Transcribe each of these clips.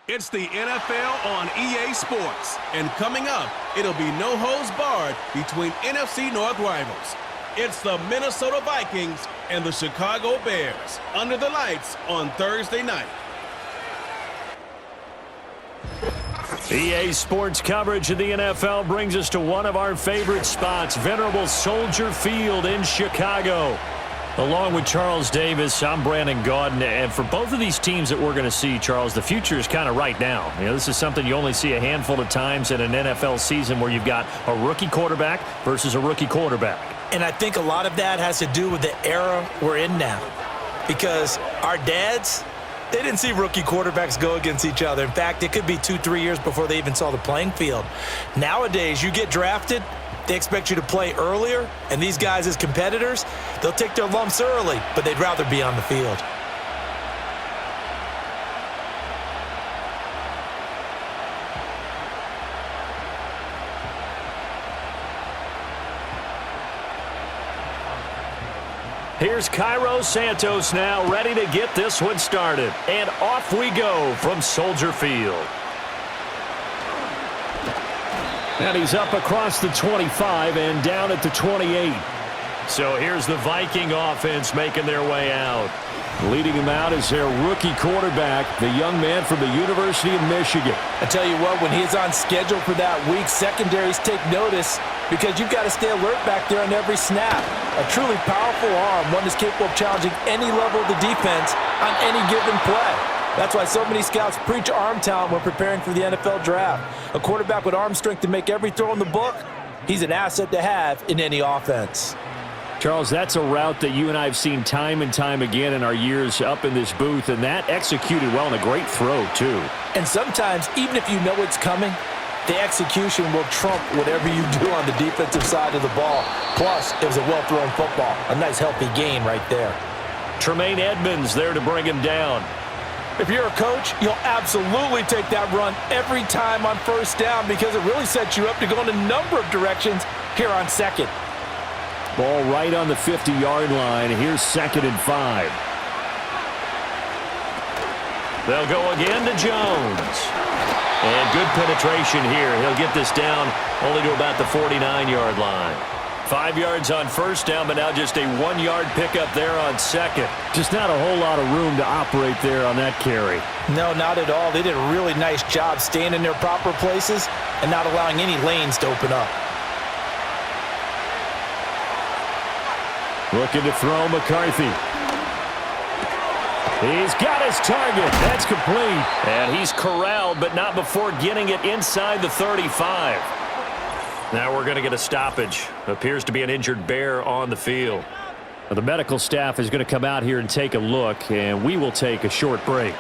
It's the NFL on EA Sports. And coming up, it'll be no holds barred between NFC North rivals. It's the Minnesota Vikings and the Chicago Bears under the lights on Thursday night. EA Sports coverage of the NFL brings us to one of our favorite spots, venerable Soldier Field in Chicago. Along with Charles Davis, I'm Brandon Gaudin, and for both of these teams that we're going to see, Charles, the future is kind of right now. You know, this is something you only see a handful of times in an NFL season where you've got a rookie quarterback versus a rookie quarterback. And I think a lot of that has to do with the era we're in now. Because our dads, they didn't see rookie quarterbacks go against each other. In fact, it could be 2-3 years before they even saw the playing field. Nowadays, you get drafted, they expect you to play earlier, and these guys as competitors, they'll take their lumps early, but they'd rather be on the field. Here's Cairo Santos now, ready to get this one started. And off we go from Soldier Field. And he's up across the 25 and down at the 28. So here's the Viking offense making their way out. Leading him out is their rookie quarterback, the young man from the University of Michigan. I tell you what, when he's on schedule for that week, secondaries take notice because you've got to stay alert back there on every snap. A truly powerful arm, one that's capable of challenging any level of the defense on any given play. That's why so many scouts preach arm talent when preparing for the NFL draft. A quarterback with arm strength to make every throw in the book, he's an asset to have in any offense. Charles, that's a route that you and I have seen time and time again in our years up in this booth, and that executed well and a great throw, too. And sometimes, even if you know it's coming, the execution will trump whatever you do on the defensive side of the ball. Plus, it was a well-thrown football. A nice, healthy gain right there. Tremaine Edmonds there to bring him down. If you're a coach, you'll absolutely take that run every time on first down because it really sets you up to go in a number of directions here on second. Ball right on the 50-yard line. Here's 2nd and 5. They'll go again to Jones. And good penetration here. He'll get this down only to about the 49-yard line. 5 yards on first down, but now just a 1-yard pickup there on second. Just not a whole lot of room to operate there on that carry. No, not at all. They did a really nice job staying in their proper places and not allowing any lanes to open up. Looking to throw McCarthy. He's got his target. That's complete. And he's corralled, but not before getting it inside the 35. Now we're going to get a stoppage. Appears to be an injured Bear on the field. Well, the medical staff is going to come out here and take a look, and we will take a short break.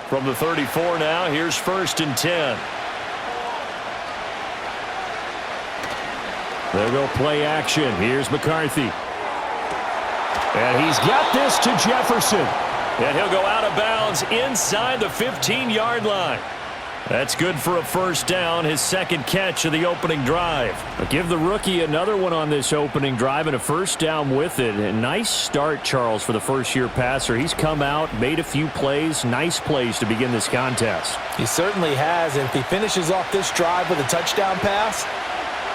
From the 34 now, here's 1st and 10. They'll go play action. Here's McCarthy. And he's got this to Jefferson. And he'll go out of bounds inside the 15-yard line. That's good for a first down, his second catch of the opening drive. But give the rookie another one on this opening drive and a first down with it. A nice start, Charles, for the first-year passer. He's come out, made a few plays, nice plays to begin this contest. He certainly has, and if he finishes off this drive with a touchdown pass,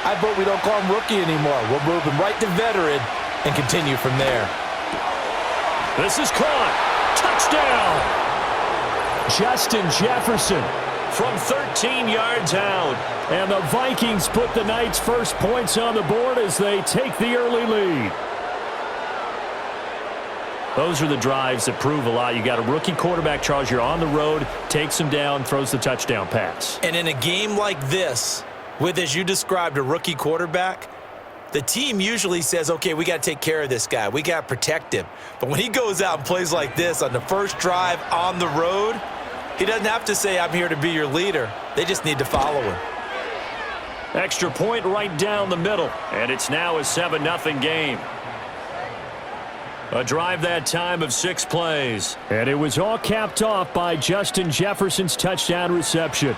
I vote we don't call him rookie anymore. We'll move him right to veteran and continue from there. This is caught. Touchdown! Justin Jefferson from 13 yards out. And the Vikings put the Knights' first points on the board as they take the early lead. Those are the drives that prove a lot. You got a rookie quarterback, Charles. You're on the road, takes him down, throws the touchdown pass. And in a game like this, with, as you described, a rookie quarterback, the team usually says, okay, we got to take care of this guy. We got to protect him. But when he goes out and plays like this on the first drive on the road, he doesn't have to say, I'm here to be your leader. They just need to follow him. Extra point right down the middle. And it's now a 7-0 game. A drive that time of 6 plays. And it was all capped off by Justin Jefferson's touchdown reception.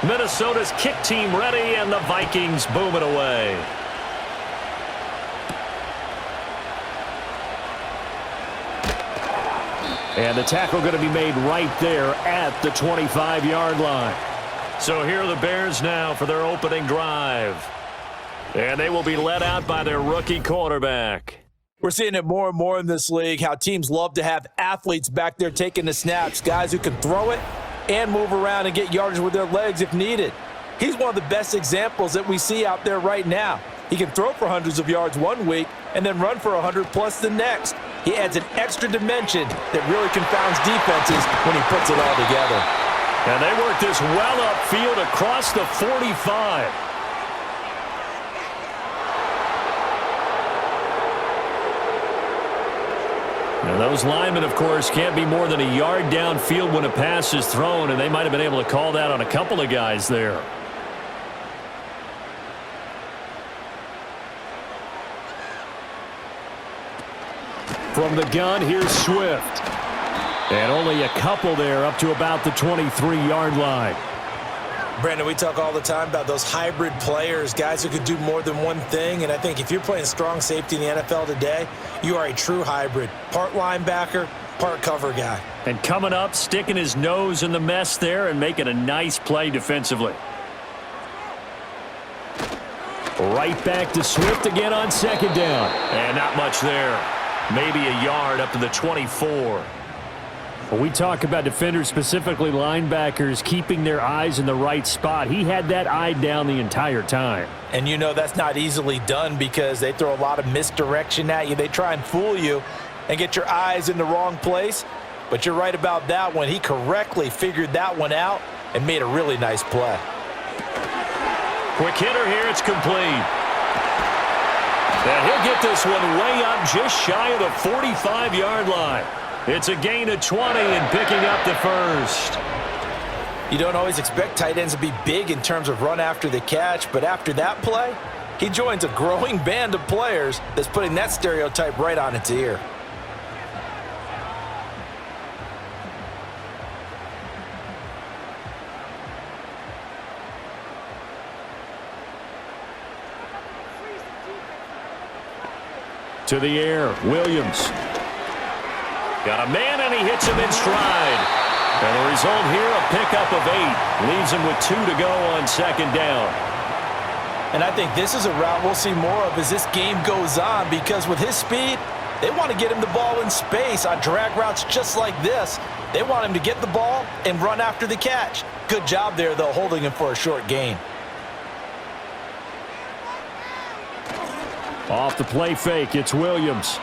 Minnesota's kick team ready, and the Vikings boom it away. And the tackle going to be made right there at the 25-yard line. So here are the Bears now for their opening drive. And they will be led out by their rookie quarterback. We're seeing it more and more in this league, how teams love to have athletes back there taking the snaps, guys who can throw it and move around and get yardage with their legs if needed. He's one of the best examples that we see out there right now. He can throw for hundreds of yards one week and then run for 100+ the next. He adds an extra dimension that really confounds defenses when he puts it all together. And they work this well upfield across the 45. And those linemen, of course, can't be more than a yard downfield when a pass is thrown, and they might have been able to call that on a couple of guys there. From the gun, here's Swift. And only a couple there up to about the 23-yard line. Brandon, we talk all the time about those hybrid players, guys who could do more than one thing, and I think if you're playing strong safety in the NFL today, you are a true hybrid. Part linebacker, part cover guy. And coming up, sticking his nose in the mess there and making a nice play defensively. Right back to Swift again on second down. And not much there. Maybe a yard up to the 24. When we talk about defenders, specifically linebackers, keeping their eyes in the right spot, he had that eye down the entire time. And you know that's not easily done because they throw a lot of misdirection at you. They try and fool you and get your eyes in the wrong place. But you're right about that one. He correctly figured that one out and made a really nice play. Quick hitter here, it's complete. And he'll get this one way up just shy of the 45-yard line. It's a gain of 20 and picking up the first. You don't always expect tight ends to be big in terms of run after the catch, but after that play, he joins a growing band of players that's putting that stereotype right on its ear. To the air, Williams. Got a man, and he hits him in stride. And the result here, a pickup of 8. Leaves him with 2 to go on second down. And I think this is a route we'll see more of as this game goes on because with his speed, they want to get him the ball in space on drag routes just like this. They want him to get the ball and run after the catch. Good job there, though, holding him for a short gain. Off the play fake, it's Williams.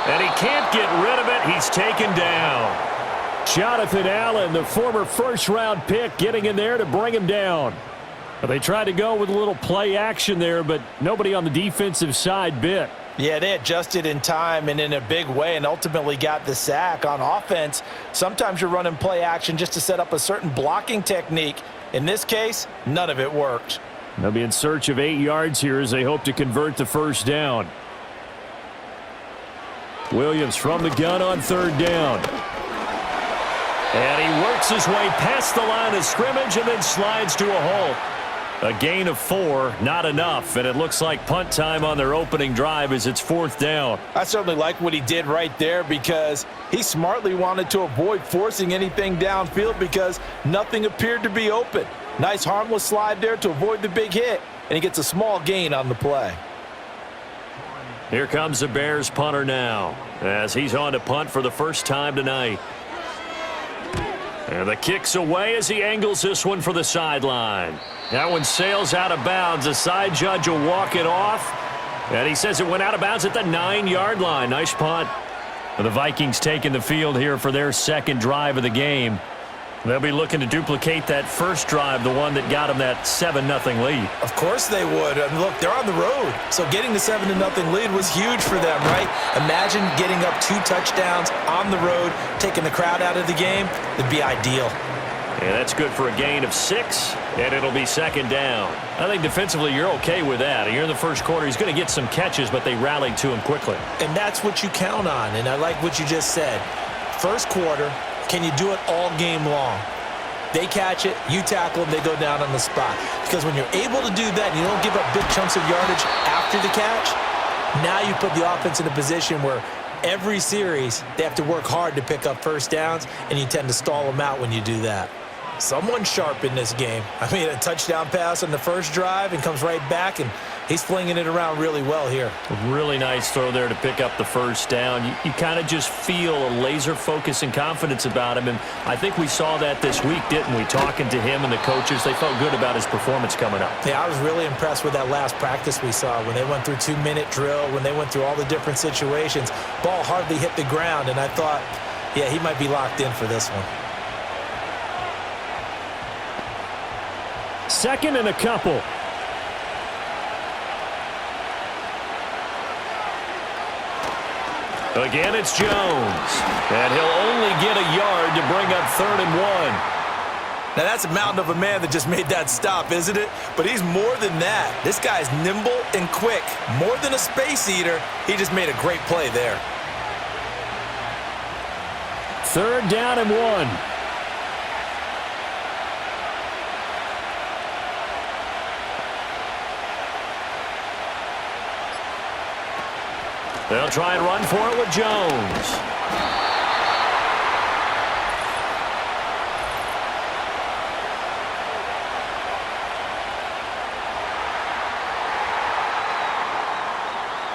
And he can't get rid of it. He's taken down. Jonathan Allen, the former first-round pick, getting in there to bring him down. They tried to go with a little play action there, but nobody on the defensive side bit. Yeah, they adjusted in time and in a big way and ultimately got the sack. On offense, sometimes you're running play action just to set up a certain blocking technique. In this case, none of it worked. They'll be in search of 8 yards here as they hope to convert the first down. Williams from the gun on third down. And he works his way past the line of scrimmage and then slides to a halt. A gain of 4, not enough, and it looks like punt time on their opening drive as it's fourth down. I certainly like what he did right there because he smartly wanted to avoid forcing anything downfield because nothing appeared to be open. Nice harmless slide there to avoid the big hit, and he gets a small gain on the play. Here comes the Bears punter now as he's on to punt for the first time tonight. And the kick's away as he angles this one for the sideline. That one sails out of bounds. The side judge will walk it off. And he says it went out of bounds at the 9-yard line. Nice punt. And the Vikings taking the field here for their second drive of the game. They'll be looking to duplicate that first drive, the one that got them that 7-0 lead. Of course they would. And look, they're on the road. So getting the 7-0 lead was huge for them, right? Imagine getting up 2 touchdowns on the road, taking the crowd out of the game. It'd be ideal. And that's good for a gain of 6, and it'll be second down. I think defensively you're okay with that. You're in the first quarter. He's going to get some catches, but they rallied to him quickly. And that's what you count on, and I like what you just said. First quarter, can you do it all game long? They catch it, you tackle them, they go down on the spot. Because when you're able to do that and you don't give up big chunks of yardage after the catch, now you put the offense in a position where every series they have to work hard to pick up first downs, and you tend to stall them out when you do that. Someone's sharp in this game. I mean, a touchdown pass on the first drive and comes right back, and he's flinging it around really well here. Really nice throw there to pick up the first down. You kind of just feel a laser focus and confidence about him, and I think we saw that this week, didn't we? Talking to him and the coaches, they felt good about his performance coming up. Yeah, I was really impressed with that last practice we saw when they went through 2-minute drill, when they went through all the different situations. Ball hardly hit the ground, and I thought, yeah, he might be locked in for this one. Second and a couple. Again, it's Jones. And he'll only get a yard to bring up 3rd and 1. Now, that's a mountain of a man that just made that stop, isn't it? But he's more than that. This guy's nimble and quick. More than a space eater, he just made a great play there. 3rd down and 1. They'll try and run for it with Jones.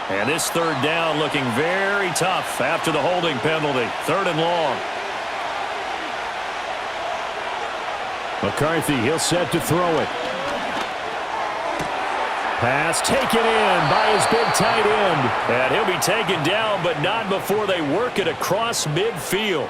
And this 3rd down looking very tough after the holding penalty. 3rd and long. McCarthy, he'll set to throw it. Pass taken in by his big tight end. And he'll be taken down, but not before they work it across midfield.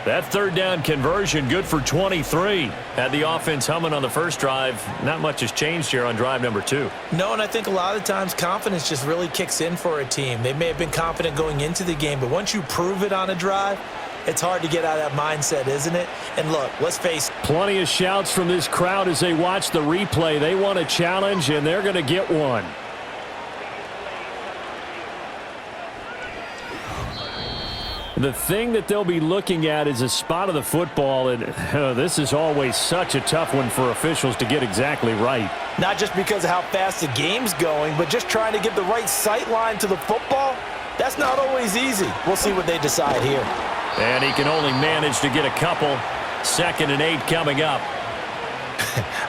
That 3rd down conversion good for 23. Had the offense humming on the first drive. Not much has changed here on drive number 2. No, and I think a lot of times confidence just really kicks in for a team. They may have been confident going into the game, but once you prove it on a drive, it's hard to get out of that mindset, isn't it? And look, let's face it. Plenty of shouts from this crowd as they watch the replay. They want a challenge, and they're going to get one. The thing that they'll be looking at is a spot of the football, and this is always such a tough one for officials to get exactly right. Not just because of how fast the game's going, but just trying to get the right sight line to the football. That's not always easy. We'll see what they decide here. And he can only manage to get a couple. 2nd and 8 coming up.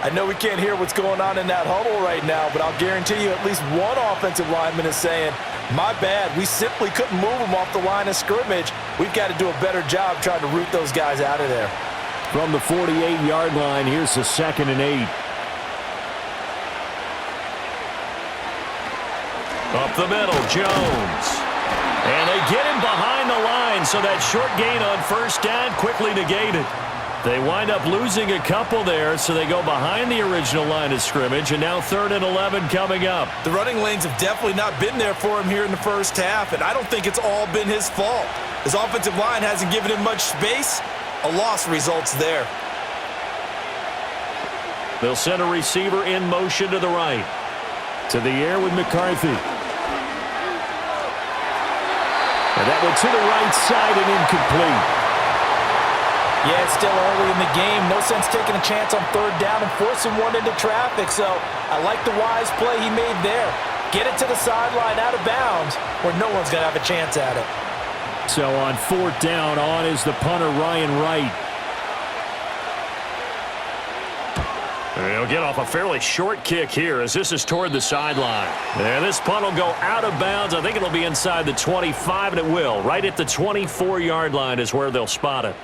I know we can't hear what's going on in that huddle right now, but I'll guarantee you at least one offensive lineman is saying, my bad, we simply couldn't move them off the line of scrimmage. We've got to do a better job trying to root those guys out of there. From the 48-yard line, here's the 2nd and 8. Up the middle, Jones. And they get him behind the line, so that short gain on first down quickly negated. They wind up losing a couple there, so they go behind the original line of scrimmage, and now 3rd and 11 coming up. The running lanes have definitely not been there for him here in the first half, and I don't think it's all been his fault. His offensive line hasn't given him much space. A loss results there. They'll send a receiver in motion to the right. To the air with McCarthy. And that one to the right side and incomplete. Yeah, it's still early in the game. No sense taking a chance on 3rd down and forcing one into traffic. So I like the wise play he made there. Get it to the sideline out of bounds where no one's going to have a chance at it. So on 4th down, on is the punter, Ryan Wright. He'll get off a fairly short kick here as this is toward the sideline. And this punt will go out of bounds. I think it'll be inside the 25, and it will. Right at the 24-yard line is where they'll spot it.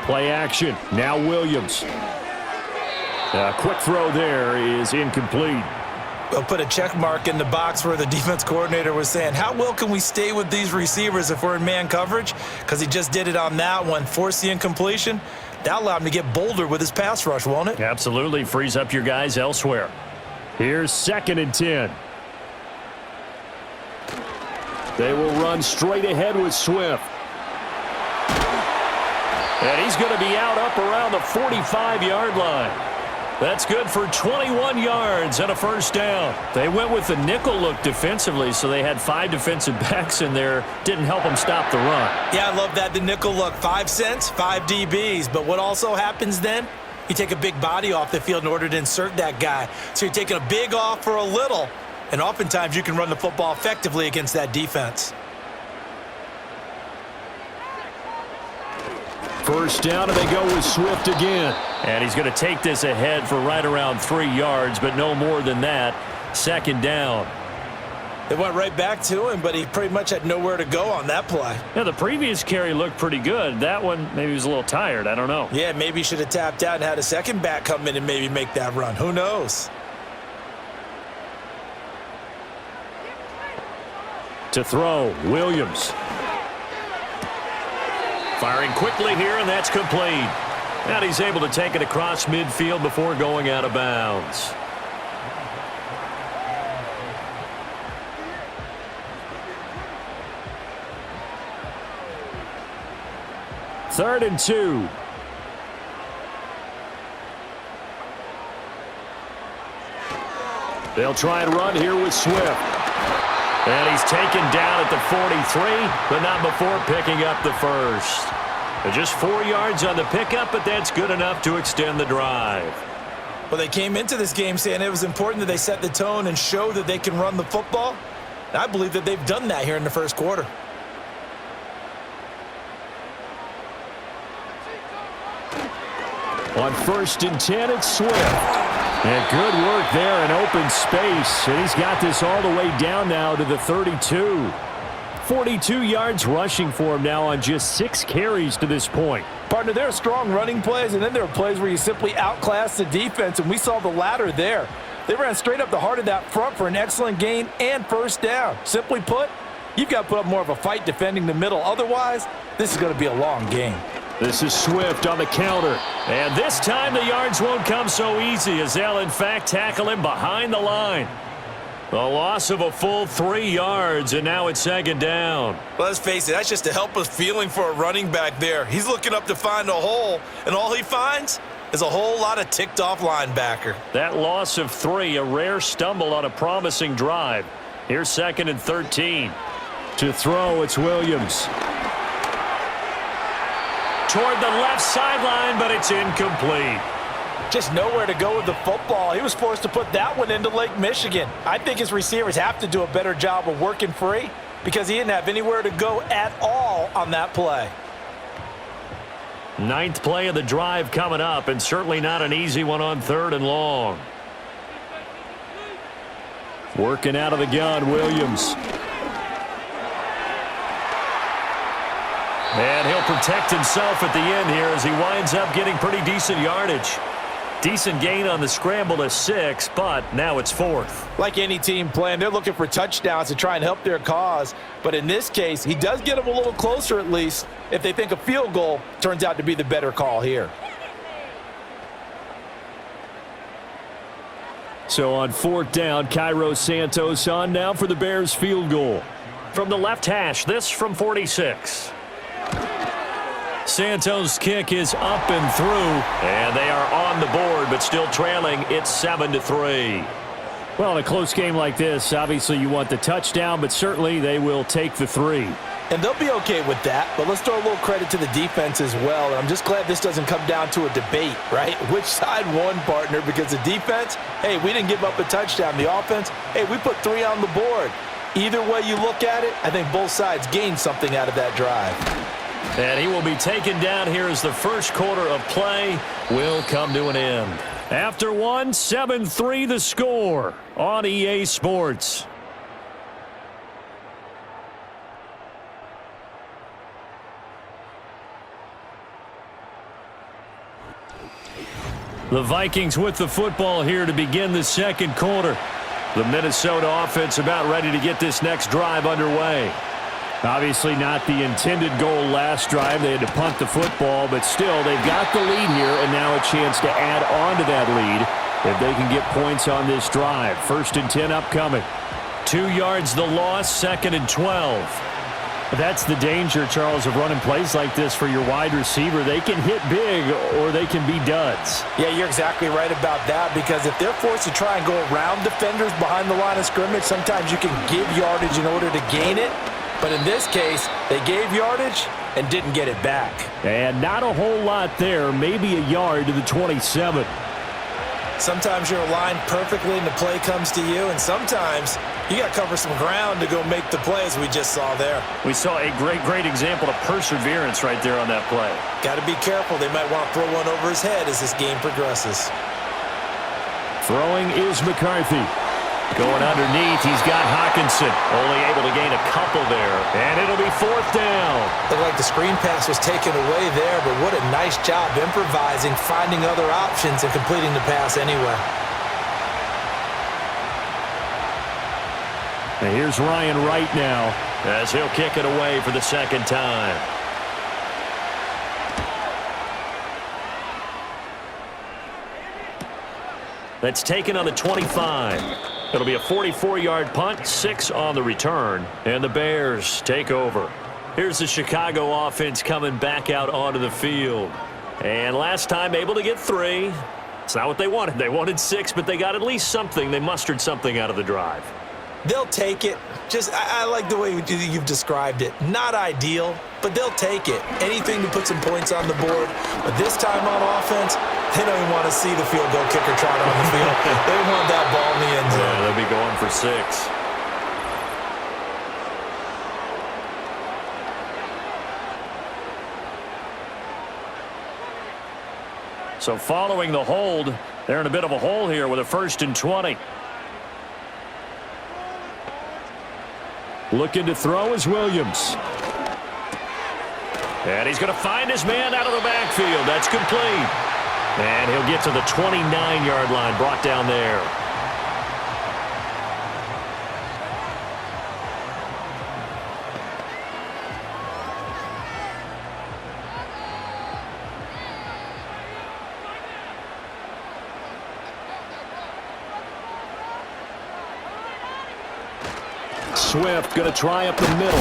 Play action. Now Williams. A quick throw there is incomplete. We'll put a check mark in the box where the defense coordinator was saying, how well can we stay with these receivers if we're in man coverage? Because he just did it on that one. Force the incompletion. That'll allow him to get bolder with his pass rush, won't it? Absolutely. Frees up your guys elsewhere. Here's 2nd and 10. They will run straight ahead with Swift. And he's going to be out up around the 45-yard line. That's good for 21 yards and a first down. They went with the nickel look defensively, so they had 5 defensive backs in there. Didn't help them stop the run. Yeah, I love that, the nickel look. 5 cents, 5 DBs. But what also happens then? You take a big body off the field in order to insert that guy. So you're taking a big off for a little. And oftentimes you can run the football effectively against that defense. First down, and they go with Swift again. And he's going to take this ahead for right around 3 yards, but no more than that. Second down. They went right back to him, but he pretty much had nowhere to go on that play. Yeah, the previous carry looked pretty good. That one, maybe he was a little tired. I don't know. Yeah, maybe he should have tapped out and had a second back come in and maybe make that run. Who knows? To throw, Williams. Firing quickly here, and that's complete. And he's able to take it across midfield before going out of bounds. Third and 2. They'll try and run here with Swift. And he's taken down at the 43, but not before picking up the first. Just 4 yards on the pickup, but that's good enough to extend the drive. Well, they came into this game saying it was important that they set the tone and show that they can run the football. And I believe that they've done that here in the first quarter. On 1st and 10, it's Swift. And good work there in open space. And he's got this all the way down now to the 32. 42 yards rushing for him now on just 6 carries to this point. Partner, there are strong running plays, and then there are plays where you simply outclass the defense, and we saw the latter there. They ran straight up the heart of that front for an excellent gain and first down. Simply put, you've got to put up more of a fight defending the middle. Otherwise, this is going to be a long game. This is Swift on the counter. And this time the yards won't come so easy as they'll, in fact, tackle him behind the line. A loss of a full 3 yards, and now it's second down. Well, let's face it, that's just a helpless feeling for a running back there. He's looking up to find a hole, and all he finds is a whole lot of ticked-off linebacker. That loss of 3, a rare stumble on a promising drive. Here's 2nd and 13. To throw, it's Williams. Toward the left sideline, but it's incomplete. Just nowhere to go with the football. He was forced to put that one into Lake Michigan. I think his receivers have to do a better job of working free because he didn't have anywhere to go at all on that play. 9th play of the drive coming up, and certainly not an easy one on 3rd and long. Working out of the gun, Williams. And he'll protect himself at the end here as he winds up getting pretty decent yardage. Decent gain on the scramble to 6, but now it's 4th. Like any team playing, they're looking for touchdowns to try and help their cause. But in this case, he does get them a little closer at least if they think a field goal turns out to be the better call here. So on 4th down, Cairo Santos on now for the Bears field goal. From the left hash, this from 46. Santos' kick is up and through, and they are on the board, but still trailing. It's 7-3. Well, in a close game like this, obviously you want the touchdown, but certainly they will take the 3. And they'll be okay with that, but let's throw a little credit to the defense as well. And I'm just glad this doesn't come down to a debate, right? Which side won, partner? Because the defense, hey, we didn't give up a touchdown. The offense, hey, we put 3 on the board. Either way you look at it, I think both sides gained something out of that drive. And he will be taken down here as the first quarter of play will come to an end. After 1, 7-3 the score on EA Sports. The Vikings with the football here to begin the second quarter. The Minnesota offense about ready to get this next drive underway. Obviously not the intended goal last drive. They had to punt the football, but still they've got the lead here and now a chance to add on to that lead if they can get points on this drive. 1st and 10 upcoming. 2 yards the loss, 2nd and 12. That's the danger, Charles, of running plays like this for your wide receiver. They can hit big or they can be duds. Yeah, you're exactly right about that, because if they're forced to try and go around defenders behind the line of scrimmage, sometimes you can give yardage in order to gain it. But in this case, they gave yardage and didn't get it back. And not a whole lot there, maybe a yard to the 27. Sometimes you're aligned perfectly and the play comes to you, and sometimes you got to cover some ground to go make the play, as we just saw there. We saw a great example of perseverance right there on that play. Got to be careful. They might want to throw one over his head as this game progresses. Throwing is McCarthy. Going underneath, he's got Hawkinson. Only able to gain a couple there, and it'll be 4th down. Looked like the screen pass was taken away there, but what a nice job improvising, finding other options, and completing the pass anyway. And here's Ryan Wright now, as he'll kick it away for the 2nd time. That's taken on the 25. It'll be a 44-yard punt, 6 on the return, and the Bears take over. Here's the Chicago offense coming back out onto the field. And last time able to get 3. It's not what they wanted. They wanted 6, but they got at least something. They mustered something out of the drive. They'll take it. I like the way you've described it. Not ideal, but they'll take it. Anything to put some points on the board. But this time on offense, they don't even want to see the field goal kicker trot on the field. They want that ball in the end zone. Yeah, they'll be going for 6. So following the hold, they're in a bit of a hole here with a 1st and 20. Looking to throw is Williams. And he's going to find his man out of the backfield. That's complete. And he'll get to the 29-yard line, brought down there. Swift going to try up the middle.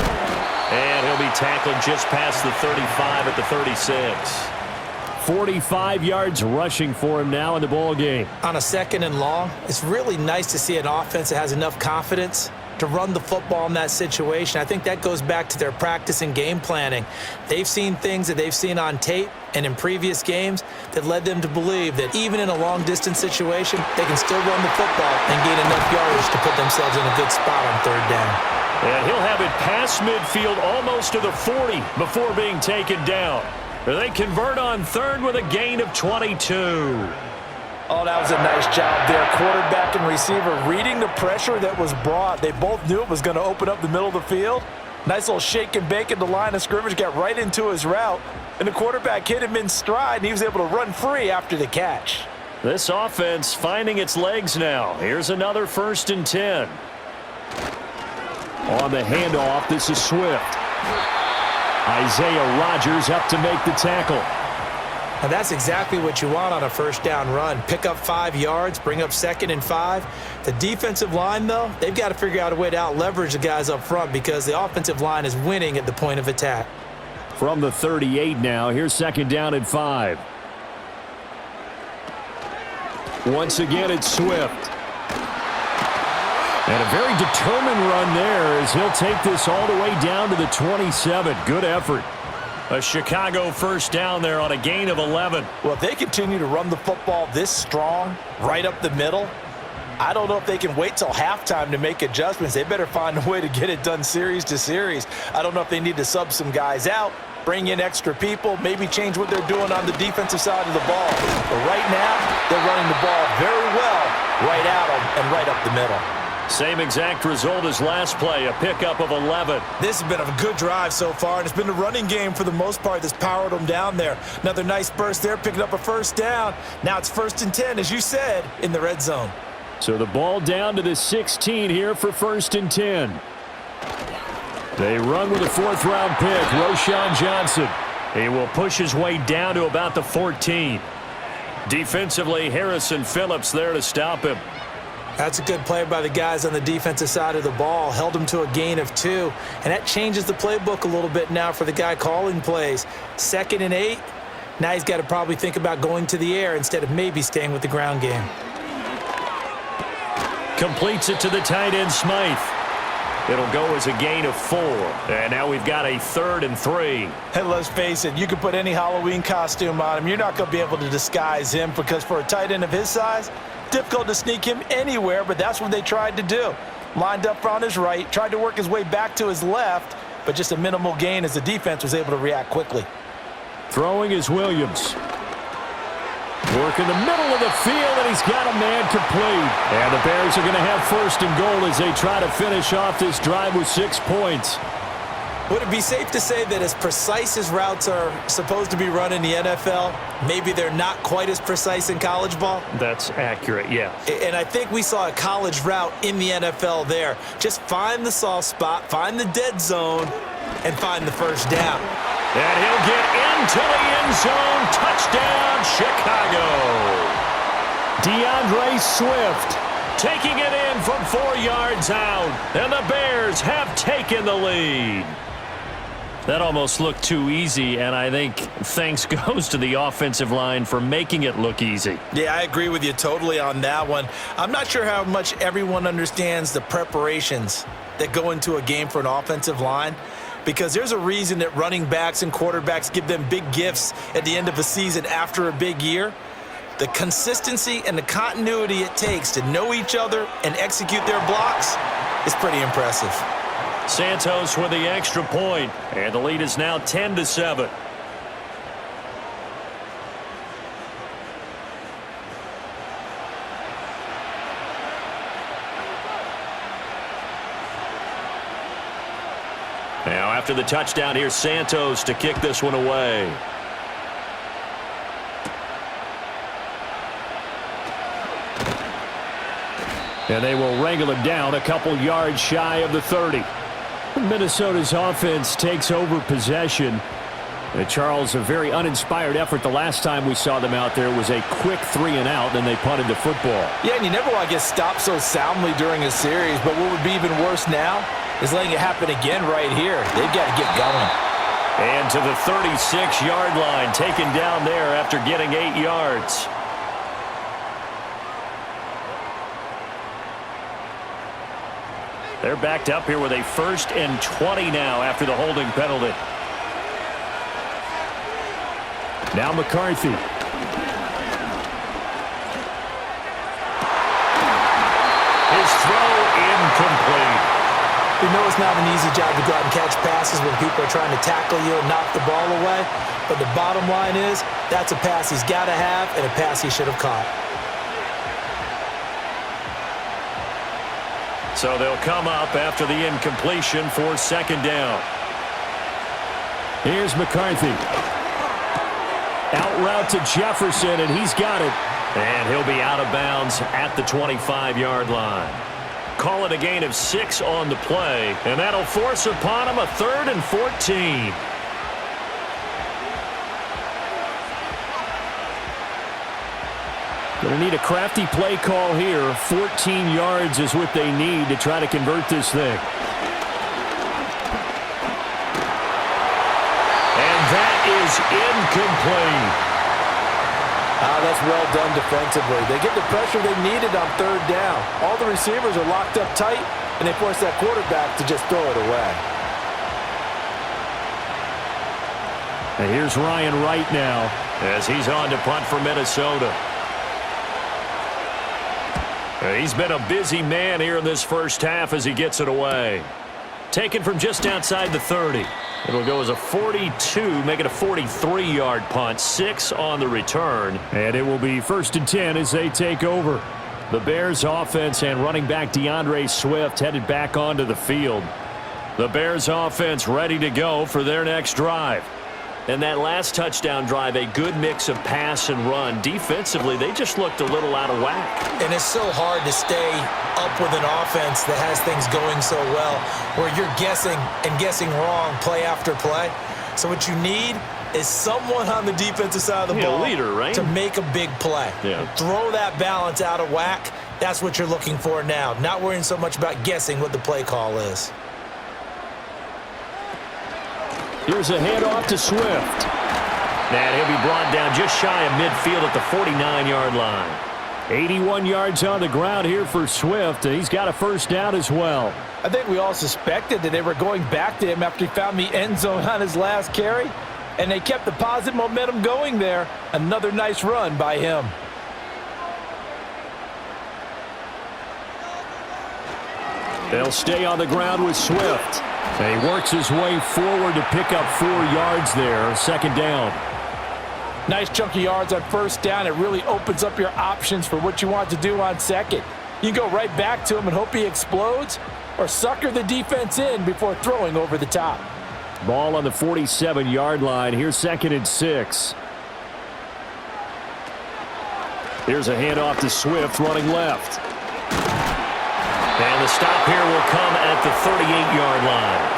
And he'll be tackled just past the 35 at the 36. 45 yards rushing for him now in the ball game. On a 2nd and long, it's really nice to see an offense that has enough confidence to run the football in that situation. I think that goes back to their practice and game planning. They've seen things that they've seen on tape and in previous games that led them to believe that even in a long-distance situation, they can still run the football and gain enough yardage to put themselves in a good spot on 3rd down. And he'll have it past midfield almost to the 40 before being taken down. They convert on 3rd with a gain of 22. Oh, that was a nice job there. Quarterback and receiver reading the pressure that was brought. They both knew it was going to open up the middle of the field. Nice little shake and bake at the line of scrimmage, got right into his route. And the quarterback hit him in stride, and he was able to run free after the catch. This offense finding its legs now. Here's another 1st and 10. On the handoff, this is Swift. Isaiah Rodgers up to make the tackle. And that's exactly what you want on a 1st down run. Pick up 5 yards, bring up 2nd and 5. The defensive line, though, they've got to figure out a way to out-leverage the guys up front because the offensive line is winning at the point of attack. From the 38 now, here's 2nd down and 5. Once again, it's Swift. And a very determined run there as he'll take this all the way down to the 27. Good effort. A Chicago 1st down there on a gain of 11. Well, if they continue to run the football this strong, right up the middle, I don't know if they can wait till halftime to make adjustments. They better find a way to get it done series to series. I don't know if they need to sub some guys out, bring in extra people, maybe change what they're doing on the defensive side of the ball. But right now, they're running the ball very well right at them and right up the middle. Same exact result as last play, a pickup of 11. This has been a good drive so far, and it's been the running game for the most part that's powered them down there. Another nice burst there, picking up a 1st down. Now it's 1st and 10, as you said, in the red zone. So the ball down to the 16 here for 1st and 10. They run with a 4th-round pick, Roschon Johnson. He will push his way down to about the 14. Defensively, Harrison Phillips there to stop him. That's a good play by the guys on the defensive side of the ball. Held them to a gain of 2. And that changes the playbook a little bit now for the guy calling plays. 2nd and 8. Now he's got to probably think about going to the air instead of maybe staying with the ground game. Completes it to the tight end, Smythe. It'll go as a gain of 4. And now we've got a 3rd and 3. Hey, let's face it, you can put any Halloween costume on him. You're not going to be able to disguise him because for a tight end of his size, difficult to sneak him anywhere, but that's what they tried to do. Lined up on his right, tried to work his way back to his left, but just a minimal gain as the defense was able to react quickly. Throwing is Williams. Work in the middle of the field, and he's got a man complete. And the Bears are going to have 1st and goal as they try to finish off this drive with 6 points. Would it be safe to say that as precise as routes are supposed to be run in the NFL, maybe they're not quite as precise in college ball? That's accurate, yeah. And I think we saw a college route in the NFL there. Just find the soft spot, find the dead zone, and find the first down. And he'll get into the end zone. Touchdown, Chicago. DeAndre Swift taking it in from 4 yards out. And the Bears have taken the lead. That almost looked too easy, and I think thanks goes to the offensive line for making it look easy. Yeah, I agree with you totally on that one. I'm not sure how much everyone understands the preparations that go into a game for an offensive line, because there's a reason that running backs and quarterbacks give them big gifts at the end of a season after a big year. The consistency and the continuity it takes to know each other and execute their blocks is pretty impressive. Santos with the extra point, and the lead is now 10-7. Now after the touchdown, here's Santos to kick this one away. And they will wrangle him down a couple yards shy of the 30. Minnesota's offense takes over possession. Charles, a very uninspired effort. The last time we saw them out there was a quick 3-and-out, then they punted the football. Yeah, and you never want to get stopped so soundly during a series, but what would be even worse now is letting it happen again right here. They've got to get going. And to the 36-yard line, taken down there after getting 8 yards. They're backed up here with a 1st and 20 now after the holding penalty. Now McCarthy. His throw incomplete. We know it's not an easy job to go out and catch passes when people are trying to tackle you and knock the ball away. But the bottom line is that's a pass he's got to have and a pass he should have caught. So they'll come up after the incompletion for 2nd down. Here's McCarthy. Out route to Jefferson, and he's got it. And he'll be out of bounds at the 25-yard line. Call it a gain of 6 on the play, and that'll force upon him a 3rd and 14. Going to need a crafty play call here. 14 yards is what they need to try to convert this thing. And that is incomplete. That's well done defensively. They get the pressure they needed on 3rd down. All the receivers are locked up tight, and they force that quarterback to just throw it away. And here's Ryan Wright now as he's on to punt for Minnesota. He's been a busy man here in this first half as he gets it away. Taken from just outside the 30. It'll go as a 42, make it a 43-yard punt. 6 on the return. And it will be 1st and 10 as they take over. The Bears offense and running back DeAndre Swift headed back onto the field. The Bears offense ready to go for their next drive. And that last touchdown drive, a good mix of pass and run. Defensively, they just looked a little out of whack. And it's so hard to stay up with an offense that has things going so well, where you're guessing and guessing wrong play after play. So what you need is someone on the defensive side of the ball leader, right? to make a big play. Yeah. Throw that balance out of whack, That's what you're looking for now, not worrying so much about guessing what the play call is. Here's a handoff to Swift. And he'll be brought down just shy of midfield at the 49-yard line. 81 yards on the ground here for Swift, and he's got a first down as well. I think we all suspected that they were going back to him after he found the end zone on his last carry, and they kept the positive momentum going there. Another nice run by him. They'll stay on the ground with Swift. And he works his way forward to pick up 4 yards there, second down. Nice chunky yards on first down. It really opens up your options for what you want to do on second. You can go right back to him and hope he explodes, or sucker the defense in before throwing over the top. Ball on the 47-yard line. Here's second and 6. Here's a handoff to Swift running left. And the stop here will come at the 38-yard line.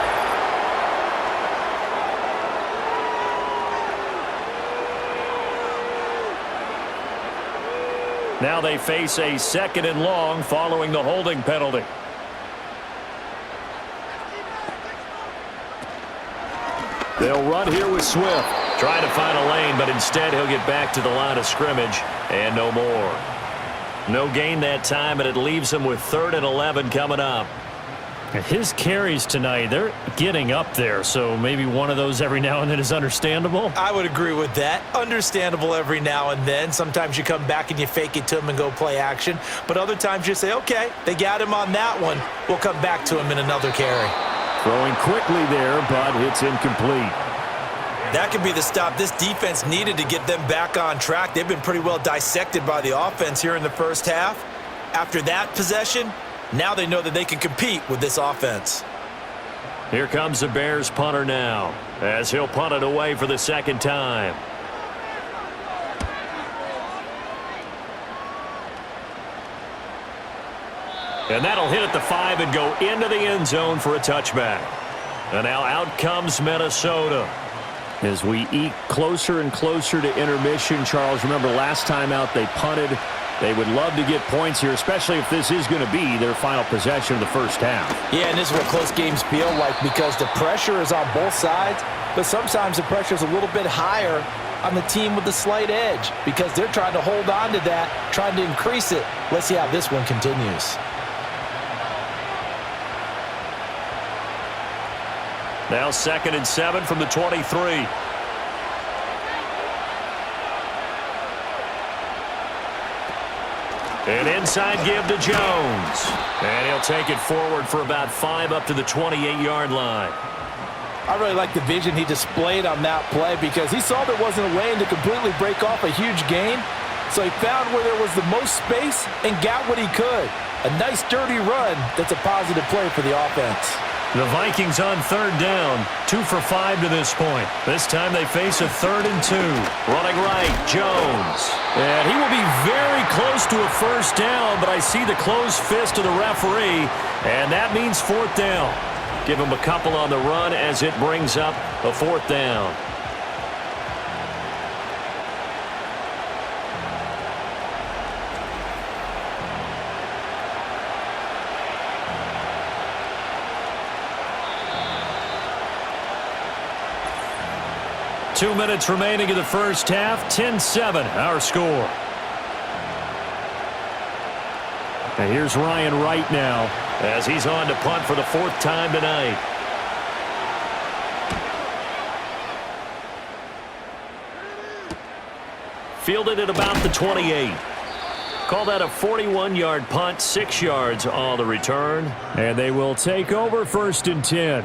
Now they face a second and long following the holding penalty. They'll run here with Swift. Trying to find a lane, but instead he'll get back to the line of scrimmage and no more. No gain that time, and it leaves him with 3rd and 11 coming up. His carries tonight, they're getting up there, so maybe one of those every now and then is understandable. I would agree with that. Understandable every now and then. Sometimes you come back and you fake it to him and go play action. But other times you say, okay, they got him on that one. We'll come back to him in another carry. Throwing quickly there, but it's incomplete. That could be the stop this defense needed to get them back on track. They've been pretty well dissected by the offense here in the first half. After that possession, now they know that they can compete with this offense. Here comes the Bears punter now, as he'll punt it away for the second time. And that'll hit at the 5 and go into the end zone for a touchback. And now out comes Minnesota. As we eke closer and closer to intermission, Charles, remember last time out they punted. They would love to get points here, especially if this is going to be their final possession of the first half. Yeah, and this is what close games feel like because the pressure is on both sides, but sometimes the pressure is a little bit higher on the team with the slight edge because they're trying to hold on to that, trying to increase it. Let's see how this one continues. Now 2nd and 7 from the 23. An inside give to Jones. And he'll take it forward for about 5 up to the 28-yard line. I really like the vision he displayed on that play because he saw there wasn't a lane to completely break off a huge gain. So he found where there was the most space and got what he could. A nice dirty run that's a positive play for the offense. The Vikings on 3rd down, 2 for 5 to this point. This time they face a 3rd and 2. Running right, Jones. And he will be very close to a first down, but I see the closed fist of the referee, and that means 4th down. Give him a couple on the run as it brings up a 4th down. Two minutes remaining in the first half. 10-7, our score. And here's Ryan Wright now as he's on to punt for the 4th time tonight. Fielded at about the 28. Call that a 41-yard punt, 6 yards on the return. And they will take over 1st and 10.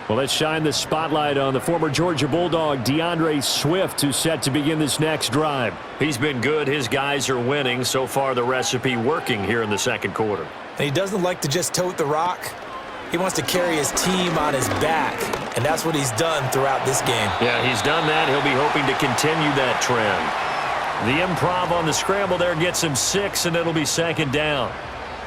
Well, let's shine the spotlight on the former Georgia Bulldog, DeAndre Swift, who's set to begin this next drive. He's been good. His guys are winning. So far, the recipe working here in the second quarter. And he doesn't like to just tote the rock. He wants to carry his team on his back, and that's what he's done throughout this game. Yeah, he's done that. He'll be hoping to continue that trend. The improv on the scramble there gets him 6, and it'll be 2nd down.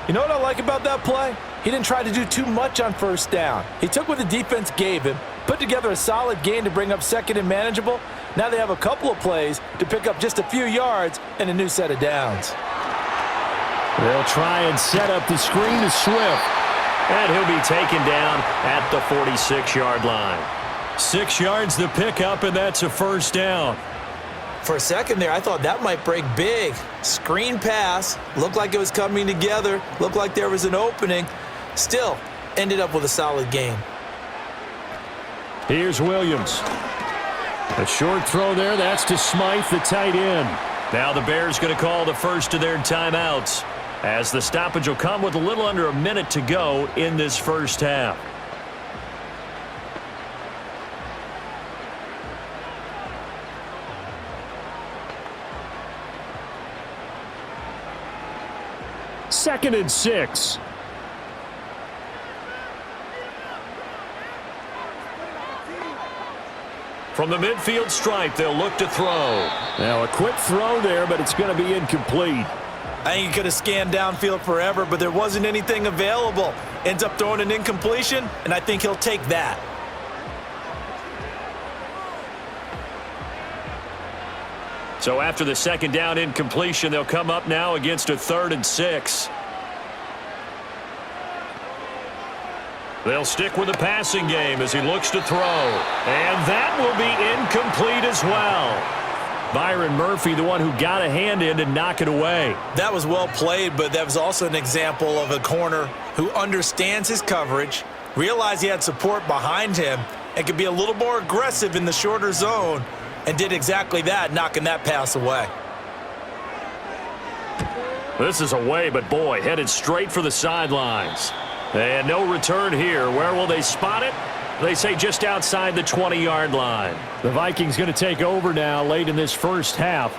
You know what I like about that play? He didn't try to do too much on first down. He took what the defense gave him, put together a solid gain to bring up 2nd and manageable. Now they have a couple of plays to pick up just a few yards and a new set of downs. They'll try and set up the screen to Swift. And he'll be taken down at the 46-yard line. 6 yards the pickup, and that's a first down. For a second there, I thought that might break big. Screen pass, looked like it was coming together, looked like there was an opening. Still, ended up with a solid gain. Here's Williams. A short throw there, that's to Smythe, the tight end. Now the Bears going to call the first of their timeouts, as the stoppage will come with a little under a minute to go in this first half. Second and 6. From the midfield stripe, they'll look to throw. Now a quick throw there, but it's going to be incomplete. I think he could have scanned downfield forever, but there wasn't anything available. Ends up throwing an incompletion, and I think he'll take that. So after the second down incompletion, they'll come up now against a 3rd and 6. They'll stick with the passing game as he looks to throw. And that will be incomplete as well. Byron Murphy, the one who got a hand in to knock it away. That was well played, but that was also an example of a corner who understands his coverage, realized he had support behind him, and could be a little more aggressive in the shorter zone, and did exactly that, knocking that pass away. This is away, but boy, headed straight for the sidelines. And no return here. Where will they spot it? They say just outside the 20-yard line. The Vikings going to take over now late in this first half.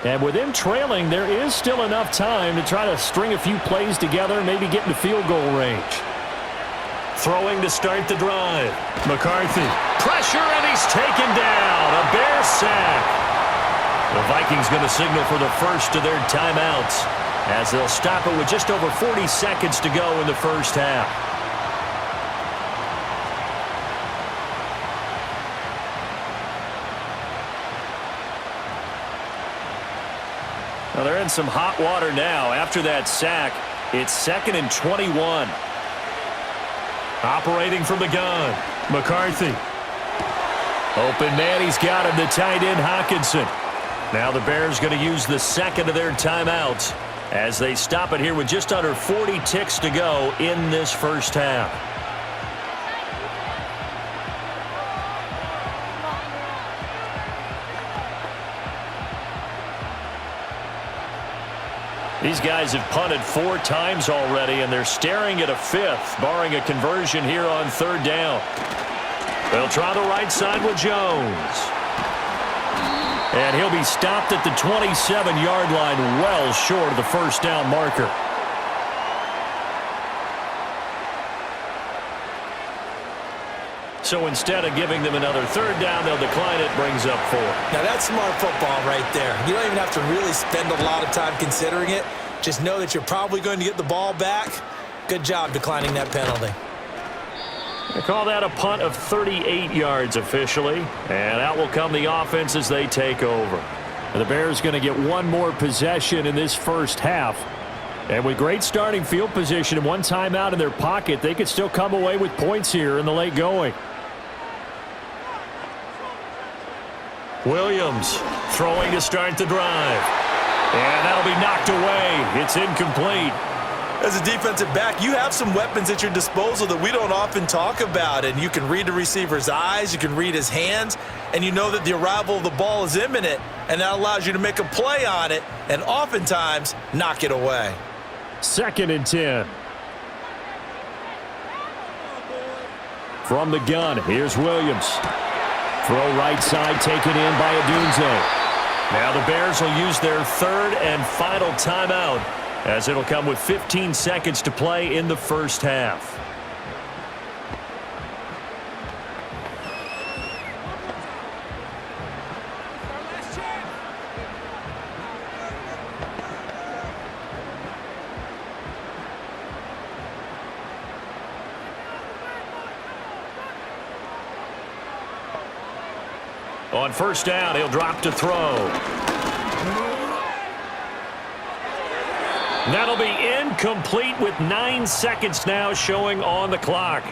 And with them trailing, there is still enough time to try to string a few plays together and maybe get into field goal range. Throwing to start the drive. McCarthy. Pressure, and he's taken down. A Bear sack. The Vikings going to signal for the first of their timeouts, as they'll stop it with just over 40 seconds to go in the first half. Well, they're in some hot water now. After that sack, it's 2nd and 21. Operating from the gun, McCarthy. Open man, he's got him, the tight end Hawkinson. Now the Bears going to use the second of their timeouts as they stop it here with just under 40 ticks to go in this first half. These guys have punted 4 times already, and they're staring at a 5th, barring a conversion here on 3rd down. They'll try the right side with Jones. And he'll be stopped at the 27-yard line, well short of the first down marker. So instead of giving them another 3rd down, they'll decline it, brings up 4. Now that's smart football right there. You don't even have to really spend a lot of time considering it. Just know that you're probably going to get the ball back. Good job declining that penalty. They call that a punt of 38 yards officially, and out will come the offense as they take over. And the Bears going to get one more possession in this first half. And with great starting field position and one timeout in their pocket, they could still come away with points here in the late going. Williams throwing to start the drive. And that'll be knocked away. It's incomplete. As a defensive back, you have some weapons at your disposal that we don't often talk about. And you can read the receiver's eyes, you can read his hands, and you know that the arrival of the ball is imminent, and that allows you to make a play on it and oftentimes knock it away. 2nd and 10. From the gun, here's Williams. Throw right side, taken in by Adunze. Now the Bears will use their 3rd and final timeout, as it'll come with 15 seconds to play in the first half. On first down, he'll drop to throw. That'll be incomplete with 9 seconds now showing on the clock.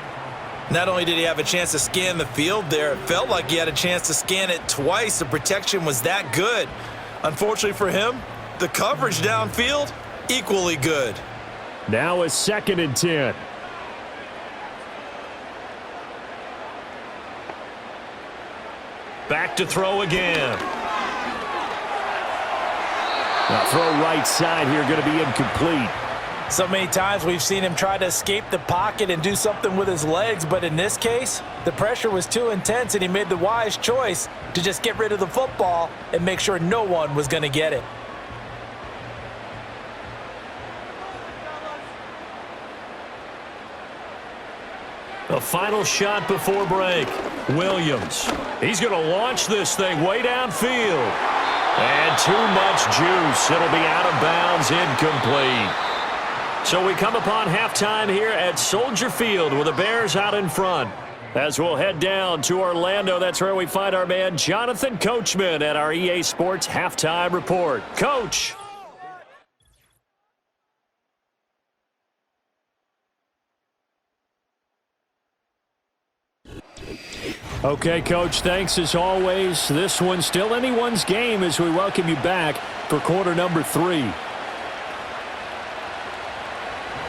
Not only did he have a chance to scan the field there, it felt like he had a chance to scan it twice. The protection was that good. Unfortunately for him, the coverage downfield, equally good. Now a 2nd and 10. Back to throw again. Now throw right side here, going to be incomplete. So many times we've seen him try to escape the pocket and do something with his legs, but in this case, the pressure was too intense and he made the wise choice to just get rid of the football and make sure no one was going to get it. A final shot before break. Williams. He's going to launch this thing way downfield. And too much juice. It'll be out of bounds, incomplete. So we come upon halftime here at Soldier Field with the Bears out in front. As we'll head down to Orlando, that's where we find our man Jonathan Coachman at our EA Sports Halftime Report. Coach. Okay, Coach, thanks as always. This one's still anyone's game as we welcome you back for quarter number 3.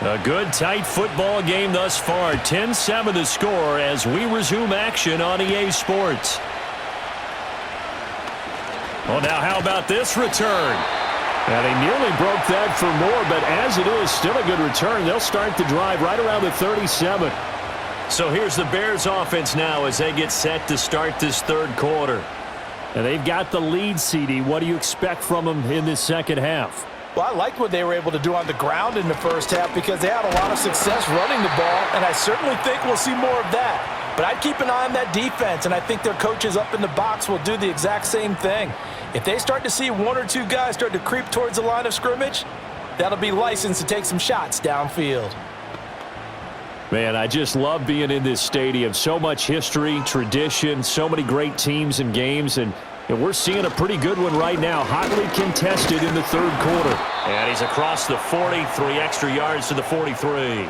A good, tight football game thus far. 10-7 the score as we resume action on EA Sports. Well, now how about this return? Now, they nearly broke that for more, but as it is, still a good return. They'll start the drive right around the 37. So here's the Bears offense now as they get set to start this third quarter. And they've got the lead, CD. What do you expect from them in this second half? Well, I like what they were able to do on the ground in the first half because they had a lot of success running the ball, and I certainly think we'll see more of that. But I'd keep an eye on that defense, and I think their coaches up in the box will do the exact same thing. If they start to see 1 or 2 guys start to creep towards the line of scrimmage, that'll be licensed to take some shots downfield. Man, I just love being in this stadium. So much history, tradition, so many great teams and games, and we're seeing a pretty good one right now. Hotly contested in the third quarter. And he's across the 40, 3 extra yards to the 43.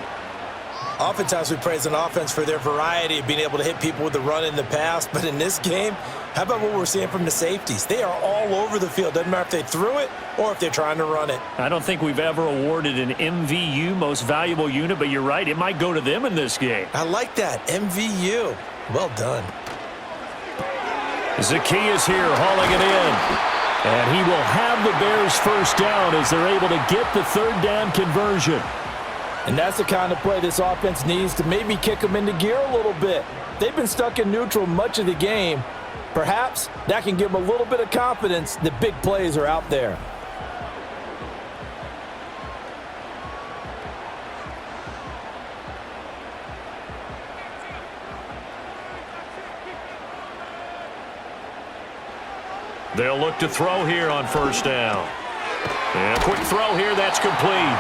Oftentimes we praise an offense for their variety of being able to hit people with the run in the pass, but in this game, how about what we're seeing from the safeties? They are all over the field. Doesn't matter if they threw it or if they're trying to run it. I don't think we've ever awarded an MVU, most valuable unit, but you're right, it might go to them in this game. I like that, MVU. Well done. Zacchaeus here hauling it in. And he will have the Bears first down as they're able to get the third down conversion. And that's the kind of play this offense needs to maybe kick them into gear a little bit. They've been stuck in neutral much of the game. Perhaps that can give them a little bit of confidence that big plays are out there. They'll look to throw here on first down. And a quick throw here, that's complete.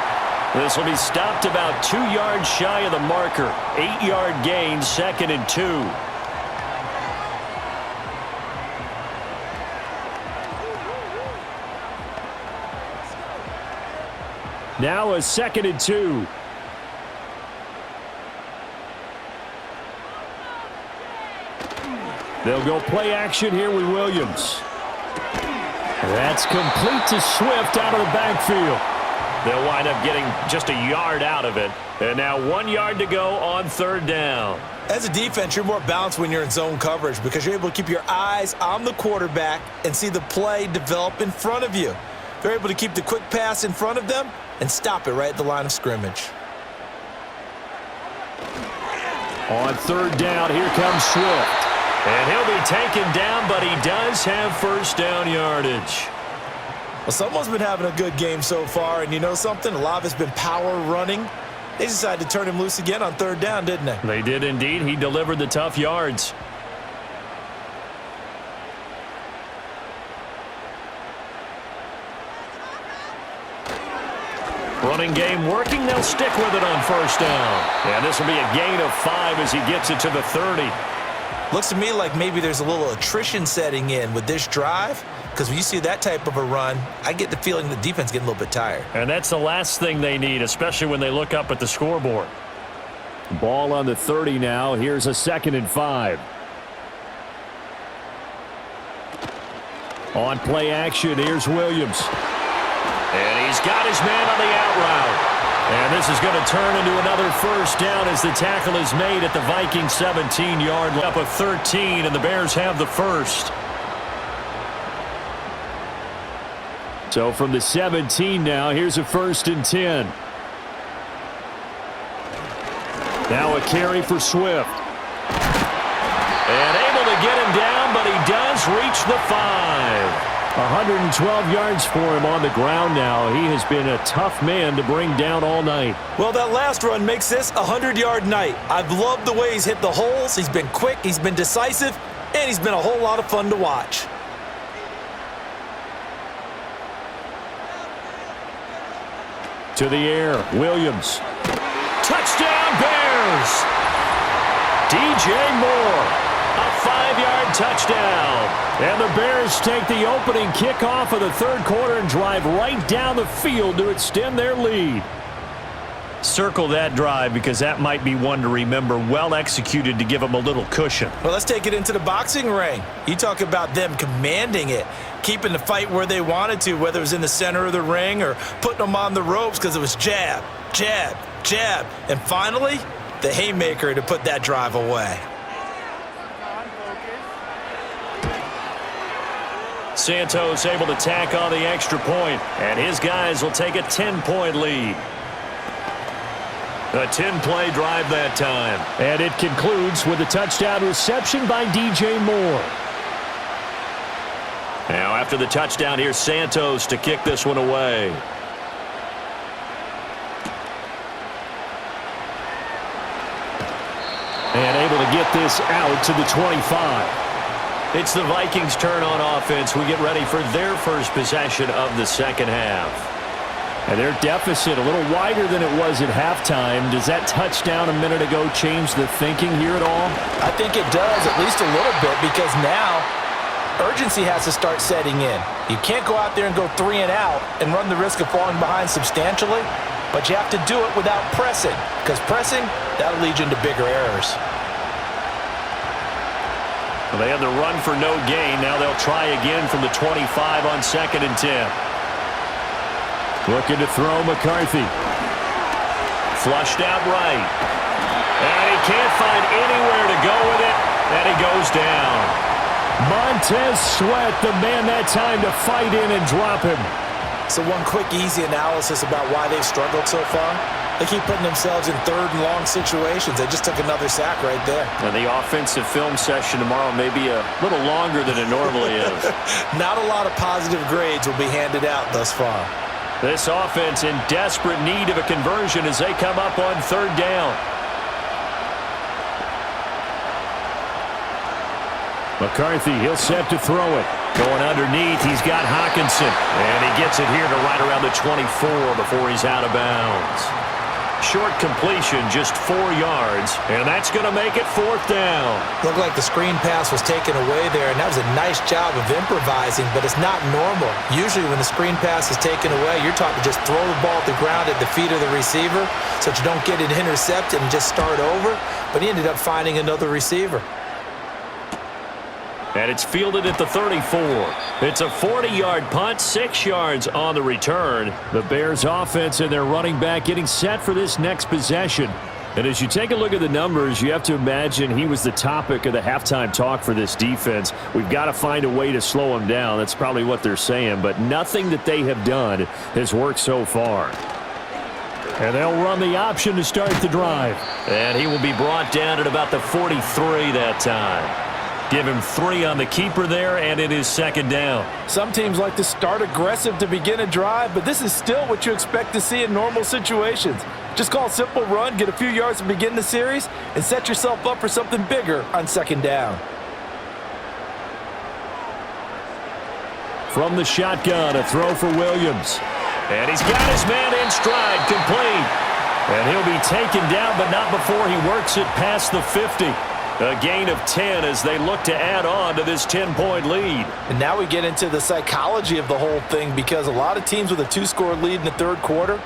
This will be stopped about 2 yards shy of the marker. 8-yard gain, 2nd and 2. Now a 2nd and 2. They'll go play action here with Williams. That's complete to Swift out of the backfield. They'll wind up getting just a yard out of it. And now 1 yard to go on third down. As a defense, you're more balanced when you're in zone coverage because you're able to keep your eyes on the quarterback and see the play develop in front of you. They're able to keep the quick pass in front of them and stop it right at the line of scrimmage. On third down, here comes Swift. And he'll be taken down, but he does have first down yardage. Well, someone's been having a good game so far, and you know something? A lot of it's been power running. They decided to turn him loose again on third down, didn't they? They did indeed. He delivered the tough yards. Running game working. They'll stick with it on first down. And this will be a gain of 5 as he gets it to the 30. Looks to me like maybe there's a little attrition setting in with this drive. because when you see that type of a run, I get the feeling the defense getting a little bit tired. And that's the last thing they need, especially when they look up at the scoreboard. Ball on the 30 now. Here's a 2nd and 5. On play action, here's Williams. And he's got his man on the out route. And this is going to turn into another first down as the tackle is made at the Vikings 17-yard line. Up a 13, and the Bears have the first. So from the 17 now, here's a 1st and 10. Now a carry for Swift. And able to get him down, but he does reach the 5. 112 yards for him on the ground now. He has been a tough man to bring down all night. Well, that last run makes this a 100-yard night. I've loved the way he's hit the holes. He's been quick, he's been decisive, and he's been a whole lot of fun to watch. To the air, Williams. Touchdown, Bears! DJ Moore. A 5-yard touchdown. And the Bears take the opening kickoff of the 3rd quarter and drive right down the field to extend their lead. Circle that drive because that might be one to remember. Well executed to give them a little cushion. Well, let's take it into the boxing ring. You talk about them commanding it, keeping the fight where they wanted to, whether it was in the center of the ring or putting them on the ropes because it was jab, jab, jab. And finally, the haymaker to put that drive away. Santos able to tack on the extra point, and his guys will take a 10-point lead. A 10-play drive that time. And it concludes with a touchdown reception by DJ Moore. Now after the touchdown, here's Santos to kick this one away. And able to get this out to the 25. It's the Vikings' turn on offense. We get ready for their first possession of the second half. And their deficit a little wider than it was at halftime. Does that touchdown a minute ago change the thinking here at all? I think it does, at least a little bit, because now urgency has to start setting in. You can't go out there and go 3 and out and run the risk of falling behind substantially, but you have to do it without pressing, because pressing, that'll lead you into bigger errors. Well, they had the run for no gain. Now they'll try again from the 25 on 2nd and 10. Looking to throw McCarthy. Flushed out right. And he can't find anywhere to go with it. And he goes down. Montez Sweat, the man that time to fight in and drop him. So one quick, easy analysis about why they've struggled so far. They keep putting themselves in 3rd and long situations. They just took another sack right there. And the offensive film session tomorrow may be a little longer than it normally is. Not a lot of positive grades will be handed out thus far. This offense in desperate need of a conversion as they come up on 3rd down. McCarthy, he'll set to throw it. Going underneath, he's got Hawkinson. And he gets it here to right around the 24 before he's out of bounds. Short completion, just 4 yards, and that's going to make it 4th down. Looked like the screen pass was taken away there, and that was a nice job of improvising, but it's not normal. Usually when the screen pass is taken away, you're taught to just throw the ball at the ground at the feet of the receiver so that you don't get it intercepted and just start over, but he ended up finding another receiver. And it's fielded at the 34. It's a 40-yard punt, 6 yards on the return. The Bears offense and their running back getting set for this next possession. And as you take a look at the numbers, you have to imagine he was the topic of the halftime talk for this defense. We've got to find a way to slow him down. That's probably what they're saying. But nothing that they have done has worked so far. And they'll run the option to start the drive. And he will be brought down at about the 43 that time. Give him 3 on the keeper there, and it is 2nd down. Some teams like to start aggressive to begin a drive, but this is still what you expect to see in normal situations. Just call a simple run, get a few yards to begin the series, and set yourself up for something bigger on 2nd down. From the shotgun, a throw for Williams. And he's got his man in stride, complete. And he'll be taken down, but not before he works it past the 50. A gain of 10 as they look to add on to this 10-point lead. And now we get into the psychology of the whole thing, because a lot of teams with a 2-score lead in the third quarter,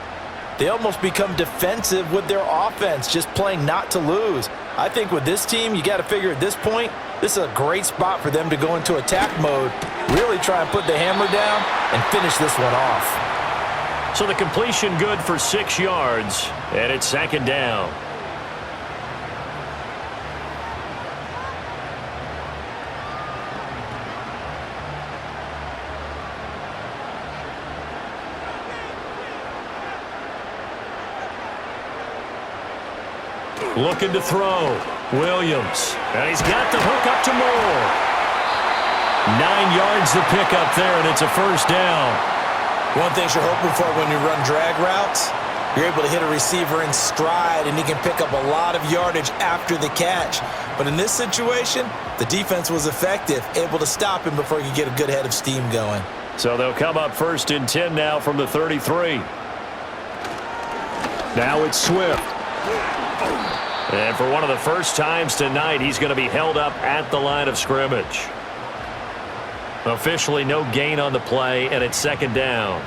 they almost become defensive with their offense, just playing not to lose. I think with this team, you got to figure at this point, this is a great spot for them to go into attack mode, really try and put the hammer down and finish this one off. So the completion good for 6 yards, and it's second down. Looking to throw. Williams. And he's got the hook up to Moore. 9 yards to pick up there, and it's a first down. One thing you're hoping for when you run drag routes, you're able to hit a receiver in stride, and he can pick up a lot of yardage after the catch. But in this situation, the defense was effective, able to stop him before he could get a good head of steam going. So they'll come up 1st and 10 now from the 33. Now it's Swift. And for one of the first times tonight, he's going to be held up at the line of scrimmage. Officially no gain on the play, and it's second down.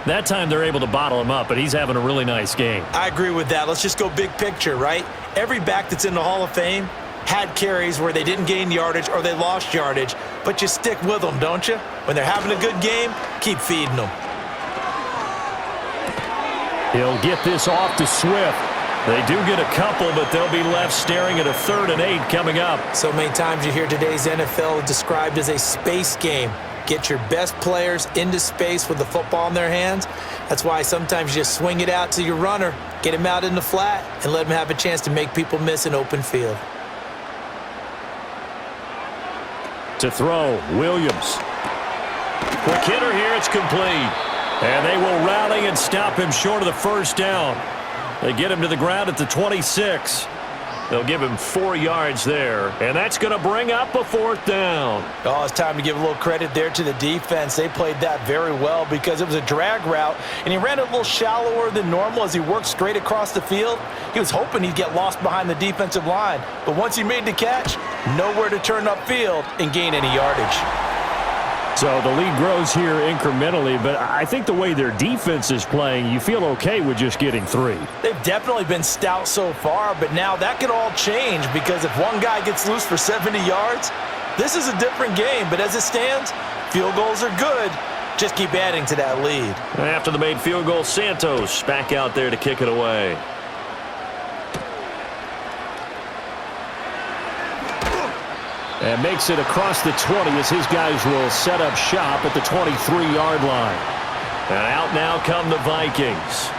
That time they're able to bottle him up, but he's having a really nice game. I agree with that. Let's just go big picture, right? Every back that's in the Hall of Fame had carries where they didn't gain yardage or they lost yardage, but you stick with them, don't you? When they're having a good game, keep feeding them. He'll get this off to Swift. They do get a couple, but they'll be left staring at a 3rd and 8 coming up. So many times you hear today's NFL described as a space game. Get your best players into space with the football in their hands. That's why sometimes you just swing it out to your runner, get him out in the flat, and let him have a chance to make people miss an open field. To throw, Williams. Quick hitter here, it's complete. And they will rally and stop him short of the first down. They get him to the ground at the 26. They'll give him 4 yards there, and that's going to bring up a 4th down. Oh, it's time to give a little credit there to the defense. They played that very well because it was a drag route, and he ran it a little shallower than normal as he worked straight across the field. He was hoping he'd get lost behind the defensive line, but once he made the catch, nowhere to turn upfield and gain any yardage. So the lead grows here incrementally, but I think the way their defense is playing, you feel okay with just getting 3. They've definitely been stout so far, but now that could all change because if one guy gets loose for 70 yards, this is a different game. But as it stands, field goals are good. Just keep adding to that lead. After the made field goal, Santos back out there to kick it away. And makes it across the 20 as his guys will set up shop at the 23-yard line. And out now come the Vikings.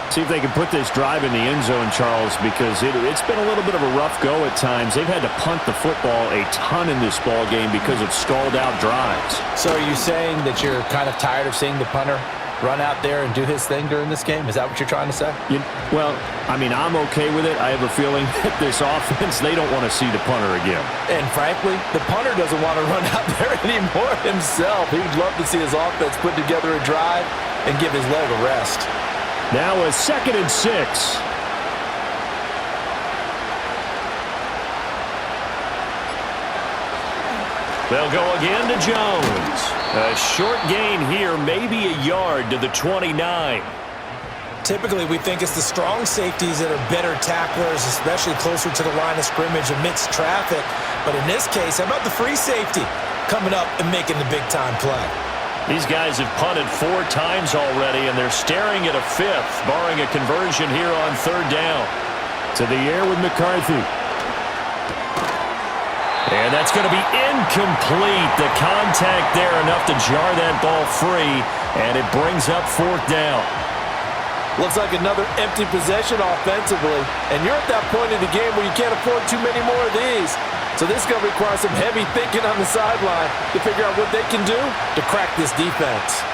See if they can put this drive in the end zone, Charles, because it's been a little bit of a rough go at times. They've had to punt the football a ton in this ball game because of stalled-out drives. So are you saying that you're kind of tired of seeing the punter run out there and do his thing during this game? Is that what you're trying to say? Well, I mean, I'm okay with it. I have a feeling that this offense, they don't want to see the punter again. And frankly, the punter doesn't want to run out there anymore himself. He would love to see his offense put together a drive and give his leg a rest. Now a 2nd and 6. They'll go again to Jones. A short gain here, maybe a yard to the 29. Typically, we think it's the strong safeties that are better tacklers, especially closer to the line of scrimmage amidst traffic. But in this case, how about the free safety coming up and making the big-time play? These guys have punted 4 times already, and they're staring at a 5th, barring a conversion here on 3rd down. To the air with McCarthy. And that's going to be incomplete. The contact there enough to jar that ball free, and it brings up 4th down. Looks like another empty possession offensively, and you're at that point in the game where you can't afford too many more of these. So this is going to require some heavy thinking on the sideline to figure out what they can do to crack this defense.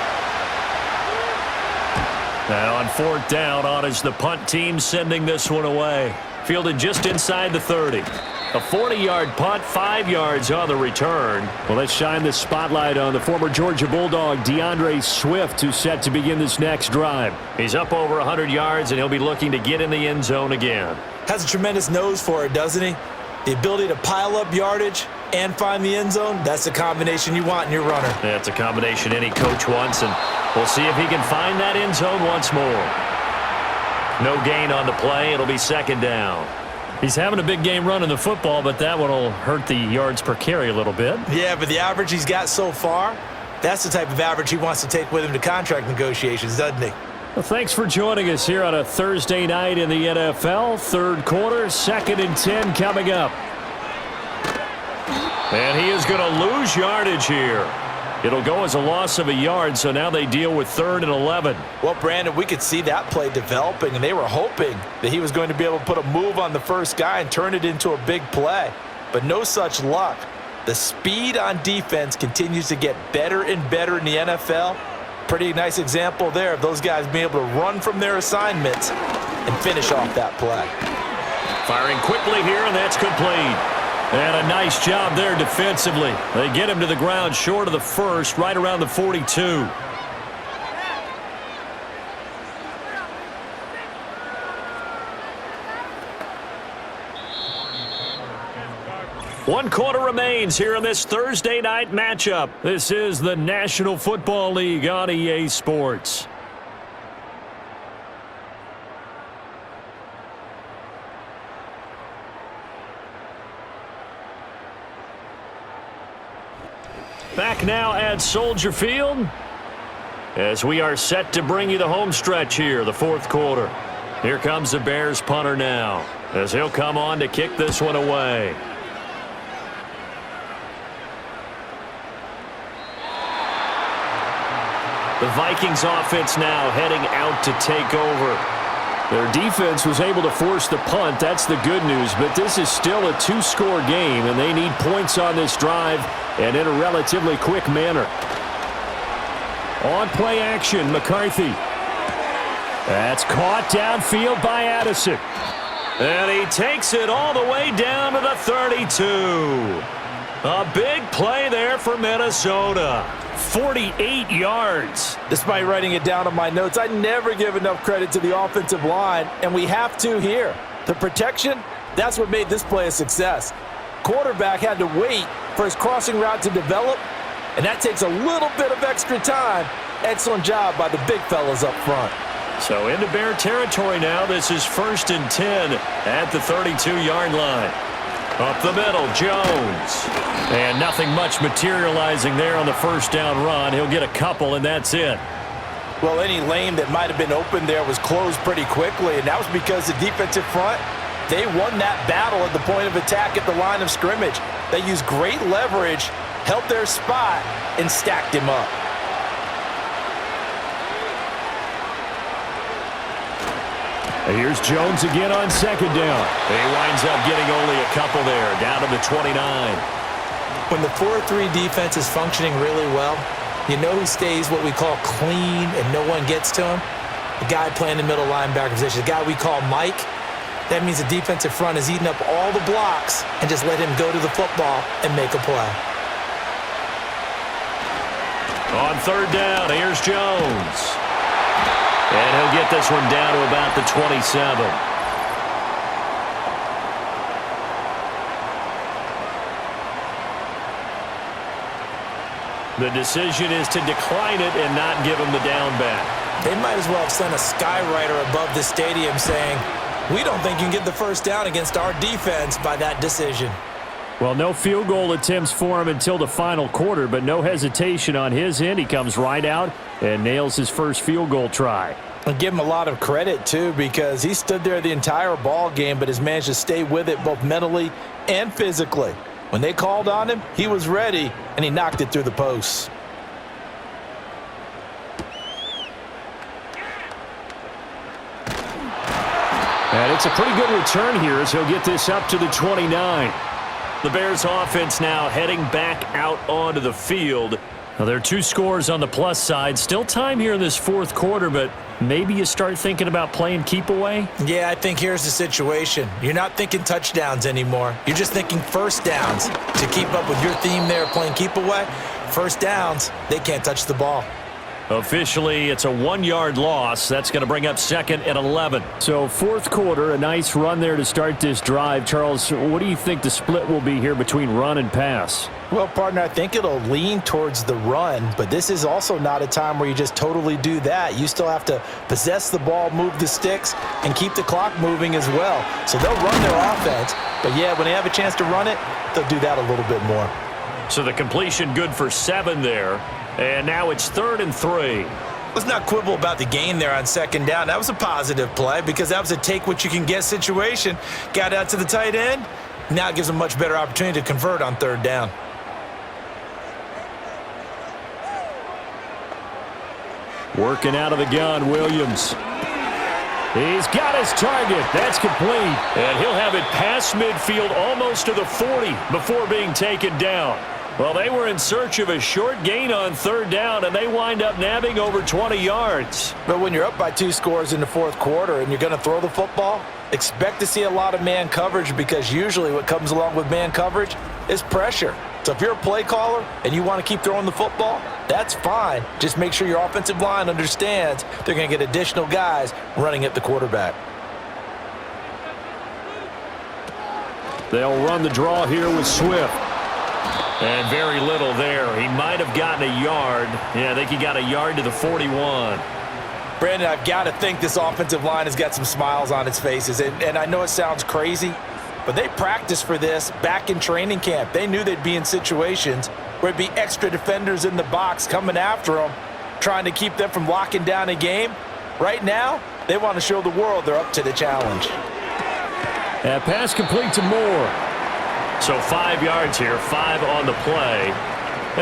Now on 4th down, on is the punt team sending this one away. Fielded just inside the 30. A 40-yard punt, 5 yards on the return. Well, let's shine the spotlight on the former Georgia Bulldog, DeAndre Swift, who's set to begin this next drive. He's up over 100 yards, and he'll be looking to get in the end zone again. Has a tremendous nose for it, doesn't he? The ability to pile up yardage and find the end zone, that's the combination you want in your runner. Yeah, it's a combination any coach wants, and we'll see if he can find that end zone once more. No gain on the play. It'll be second down. He's having a big game running the football, but that one will hurt the yards per carry a little bit. Yeah, but the average he's got so far, that's the type of average he wants to take with him to contract negotiations, doesn't he? Well, thanks for joining us here on a Thursday night in the NFL. Third quarter, 2nd and 10 coming up. And he is going to lose yardage here. It'll go as a loss of a yard, so now they deal with 3rd and 11. Well, Brandon, we could see that play developing, and they were hoping that he was going to be able to put a move on the first guy and turn it into a big play. But no such luck. The speed on defense continues to get better and better in the NFL. Pretty nice example there of those guys being able to run from their assignments and finish off that play. Firing quickly here, and that's complete. And a nice job there defensively. They get him to the ground short of the first, right around the 42. One quarter remains here in this Thursday night matchup. This is the National Football League on EA Sports. Back now at Soldier Field as we are set to bring you the home stretch here, the fourth quarter. Here comes the Bears punter now as he'll come on to kick this one away. The Vikings offense now heading out to take over. Their defense was able to force the punt. That's the good news, but this is still a two-score game, and they need points on this drive and in a relatively quick manner. On play action, McCarthy. That's caught downfield by Addison. And he takes it all the way down to the 32. A big play there for Minnesota. 48 yards. Despite writing it down on my notes, I never give enough credit to the offensive line, and we have to here. The protection, that's what made this play a success. Quarterback had to wait for his crossing route to develop, and that takes a little bit of extra time. Excellent job by the big fellas up front. So into Bear territory now. This is 1st and 10 at the 32-yard line. Up the middle, Jones. And nothing much materializing there on the first down run. He'll get a couple, and that's it. Well, any lane that might have been open there was closed pretty quickly, and that was because the defensive front, they won that battle at the point of attack at the line of scrimmage. They used great leverage, held their spot, and stacked him up. Here's Jones again on 2nd down. He winds up getting only a couple there, down to the 29. When the 4-3 defense is functioning really well, you know who stays what we call clean and no one gets to him? The guy playing the middle linebacker position, the guy we call Mike. That means the defensive front is eating up all the blocks and just let him go to the football and make a play. On 3rd down, here's Jones. And he'll get this one down to about the 27. The decision is to decline it and not give him the down back. They might as well have sent a skywriter above the stadium saying, "We don't think you can get the first down against our defense by that decision." Well, no field goal attempts for him until the final quarter, but no hesitation on his end. He comes right out and nails his first field goal try. And give him a lot of credit, too, because he stood there the entire ball game but has managed to stay with it both mentally and physically. When they called on him, he was ready, and he knocked it through the posts. And it's a pretty good return here as he'll get this up to the 29. The Bears offense now heading back out onto the field. Now, there are 2 scores on the plus side. Still time here in this fourth quarter, but maybe you start thinking about playing keep away? Yeah, I think here's the situation. You're not thinking touchdowns anymore. You're just thinking first downs. To keep up with your theme there, playing keep away, first downs, they can't touch the ball. Officially, it's a 1-yard loss. That's going to bring up 2nd and 11. So fourth quarter, a nice run there to start this drive. Charles, what do you think the split will be here between run and pass? Well, partner, I think it'll lean towards the run, but this is also not a time where you just totally do that. You still have to possess the ball, move the sticks, and keep the clock moving as well. So they'll run their offense, but yeah, when they have a chance to run it, they'll do that a little bit more. So the completion good for 7 there, and now it's 3rd and 3. Let's not quibble about the gain there on 2nd down. That was a positive play because that was a take-what-you-can-get situation. Got out to the tight end. Now it gives them a much better opportunity to convert on 3rd down. Working out of the gun, Williams. He's got his target. That's complete. And he'll have it past midfield almost to the 40 before being taken down. Well, they were in search of a short gain on 3rd down, and they wind up nabbing over 20 yards. But when you're up by 2 scores in the fourth quarter and you're going to throw the football, expect to see a lot of man coverage because usually what comes along with man coverage is pressure. So if you're a play caller and you want to keep throwing the football, that's fine. Just make sure your offensive line understands they're going to get additional guys running at the quarterback. They'll run the draw here with Swift. And very little there. He might have gotten a yard. Yeah, I think he got a yard to the 41. Brandon, I've got to think this offensive line has got some smiles on its faces. And I know it sounds crazy, but they practiced for this back in training camp. They knew they'd be in situations where it'd be extra defenders in the box coming after them, trying to keep them from locking down a game. Right now, they want to show the world they're up to the challenge. That pass complete to Moore. So 5 yards here, 5 on the play.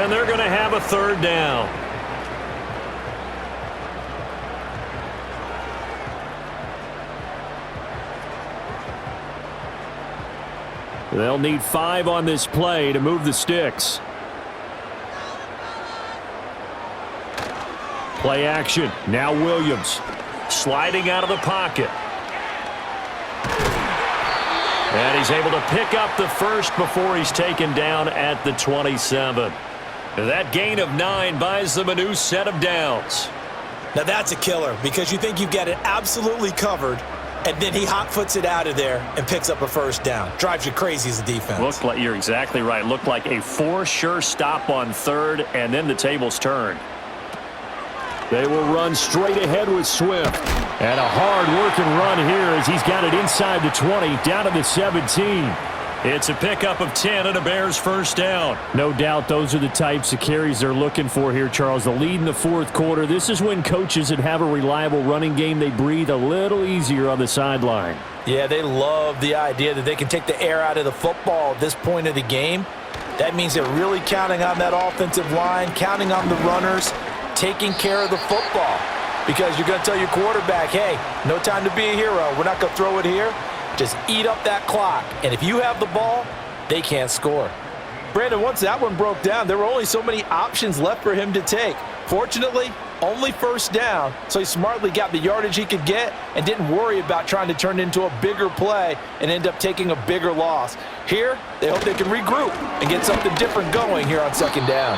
And they're going to have a 3rd down. They'll need 5 on this play to move the sticks. Play action. Now Williams. Sliding out of the pocket. And he's able to pick up the first before he's taken down at the 27. That gain of 9 buys them a new set of downs. Now that's a killer because you think you've got it absolutely covered, and then he hot-foots it out of there and picks up a 1st down. Drives you crazy as a defense. Looked like, you're exactly right. Looked like a 4 sure stop on 3rd, and then the tables turned. They will run straight ahead with Swift. And a hard-working run here as he's got it inside the 20, down to the 17. It's a pickup of 10 and a Bears 1st down. No doubt those are the types of carries they're looking for here, Charles. The lead in the fourth quarter. This is when coaches that have a reliable running game, they breathe a little easier on the sideline. Yeah, they love the idea that they can take the air out of the football at this point of the game. That means they're really counting on that offensive line, counting on the runners, taking care of the football. Because you're going to tell your quarterback, hey, no time to be a hero. We're not going to throw it here. Just eat up that clock. And if you have the ball, they can't score. Brandon, once that one broke down, there were only so many options left for him to take. Fortunately, only 1st down, so he smartly got the yardage he could get and didn't worry about trying to turn it into a bigger play and end up taking a bigger loss. Here, they hope they can regroup and get something different going here on 2nd down.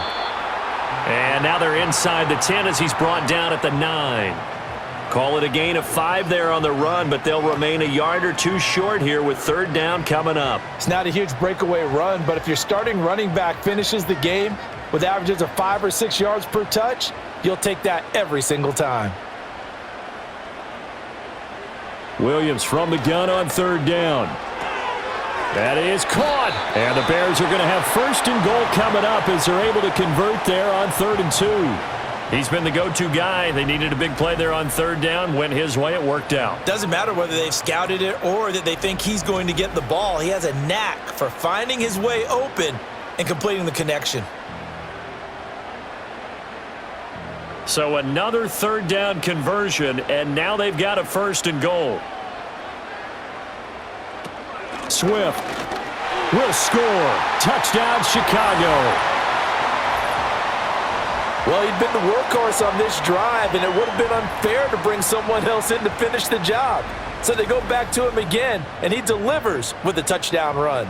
And now they're inside the 10 as he's brought down at the 9. Call it a gain of 5 there on the run, but they'll remain a yard or 2 short here with 3rd down coming up. It's not a huge breakaway run, but if your starting running back finishes the game with averages of 5 or 6 yards per touch, you'll take that every single time. Williams from the gun on 3rd down. That is caught. And the Bears are going to have 1st and goal coming up as they're able to convert there on 3rd and 2. He's been the go-to guy. They needed a big play there on 3rd down. Went his way. It worked out. Doesn't matter whether they've scouted it or that they think he's going to get the ball. He has a knack for finding his way open and completing the connection. So another 3rd down conversion, and now they've got a 1st and goal. Swift will score. Touchdown, Chicago. Well, he'd been the workhorse on this drive, and it would have been unfair to bring someone else in to finish the job. So they go back to him again, and he delivers with a touchdown run.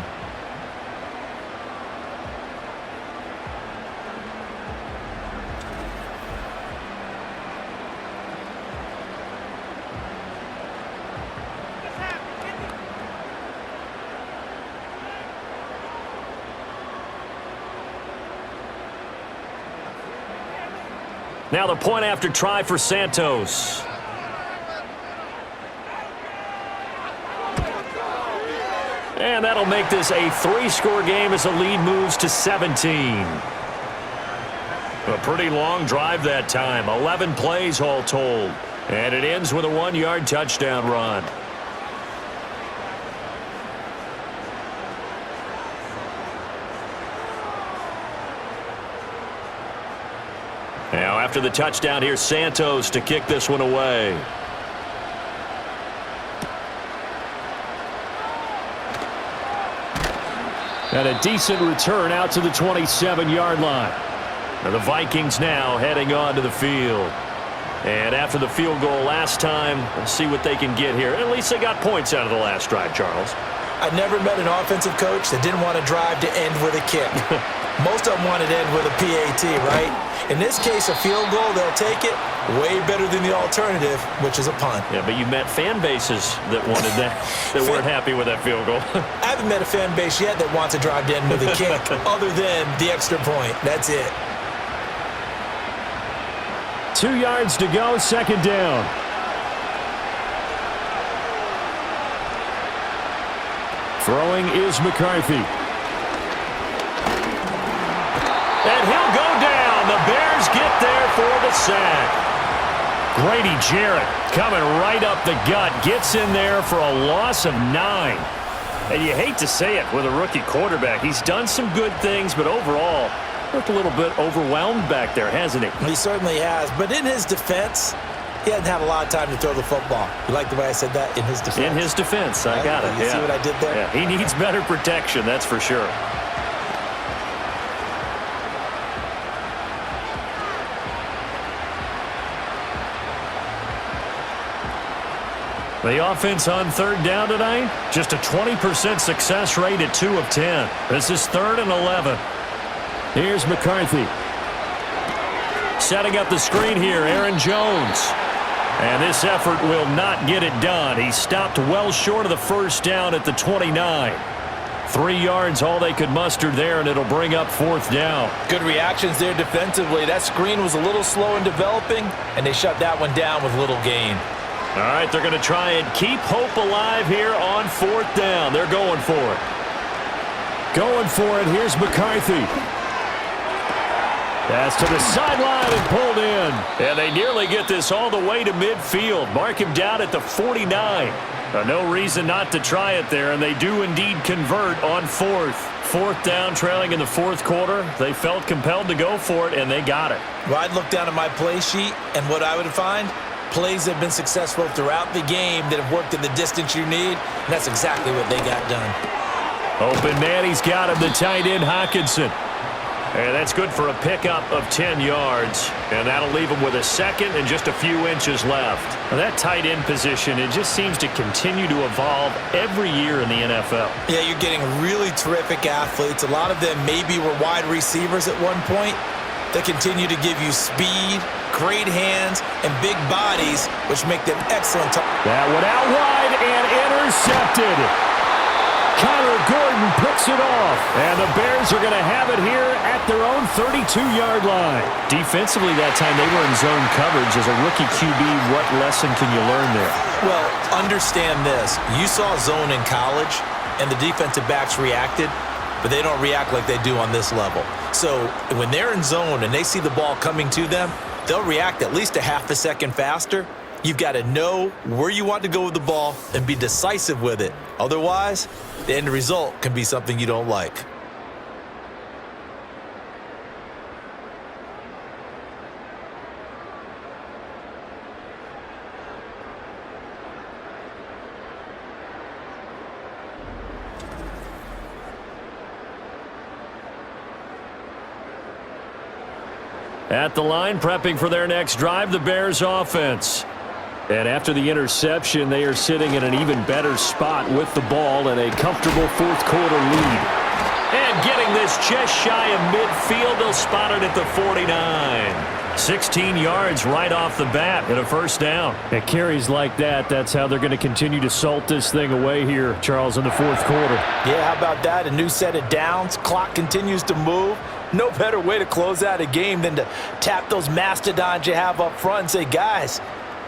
Now the point after try for Santos. And that'll make this a 3-score game as the lead moves to 17. A pretty long drive that time. 11 plays all told. And it ends with a 1-yard touchdown run. Now after the touchdown, here's Santos to kick this one away. And a decent return out to the 27-yard line. And the Vikings now heading on to the field. And after the field goal last time, let's see what they can get here. At least they got points out of the last drive, Charles. I never met an offensive coach that didn't want to drive to end with a kick. Most of them wanted to end with a PAT, right? In this case, a field goal, they'll take it. Way better than the alternative, which is a punt. Yeah, but you met fan bases that wanted that, that weren't happy with that field goal. I haven't met a fan base yet that wants to drive to end with a kick other than the extra point. That's it. 2 yards to go, second down. Throwing is McCarthy. And he'll go down. The Bears get there for the sack. Grady Jarrett coming right up the gut. Gets in there for a loss of 9. And you hate to say it with a rookie quarterback. He's done some good things, but overall, looked a little bit overwhelmed back there, hasn't he? He certainly has. But in his defense, he hasn't had a lot of time to throw the football. You like the way I said that? In his defense. In his defense. I got it. You see what I did there? Yeah, he needs better protection, that's for sure. The offense on third down tonight, just a 20% success rate at 2 of 10. This is 3rd and 11. Here's McCarthy. Setting up the screen here, Aaron Jones. And this effort will not get it done. He stopped well short of the first down at the 29. 3 yards all they could muster there, and it'll bring up 4th down. Good reactions there defensively. That screen was a little slow in developing, and they shut that one down with little gain. All right, they're going to try and keep hope alive here on 4th down. They're going for it. Going for it. Here's McCarthy. Pass to the sideline and pulled in. And they nearly get this all the way to midfield. Mark him down at the 49. No reason not to try it there, and they do indeed convert on 4th. 4th down, trailing in the 4th quarter. They felt compelled to go for it, and they got it. Well, I'd look down at my play sheet, and what I would find, plays that have been successful throughout the game that have worked in the distance you need, and that's exactly what they got done. Open man, he's got him, the tight end, Hockenson. And that's good for a pickup of 10 yards. And that'll leave him with a second and just a few inches left. Now that tight end position, it just seems to continue to evolve every year in the NFL. Yeah, you're getting really terrific athletes. A lot of them maybe were wide receivers at one point. They continue to give you speed, great hands, and big bodies, which make them excellent. That one out wide and intercepted. Kyler Gordon picks it off. And the Bears are going to have it here at their own 32-yard line. Defensively that time, they were in zone coverage. As a rookie QB, what lesson can you learn there? Well, understand this. You saw zone in college, and the defensive backs reacted, but they don't react like they do on this level. So when they're in zone and they see the ball coming to them, they'll react at least a half a second faster. You've got to know where you want to go with the ball and be decisive with it. Otherwise, the end result can be something you don't like. At the line, prepping for their next drive, the Bears offense. And after the interception, they are sitting in an even better spot with the ball and a comfortable 4th quarter lead. And getting this just shy of midfield, they'll spot it at the 49. 16 yards right off the bat and a 1st down. At carries like that, that's how they're going to continue to salt this thing away here, Charles, in the 4th quarter. Yeah, how about that? A new set of downs. Clock continues to move. No better way to close out a game than to tap those mastodons you have up front and say, guys,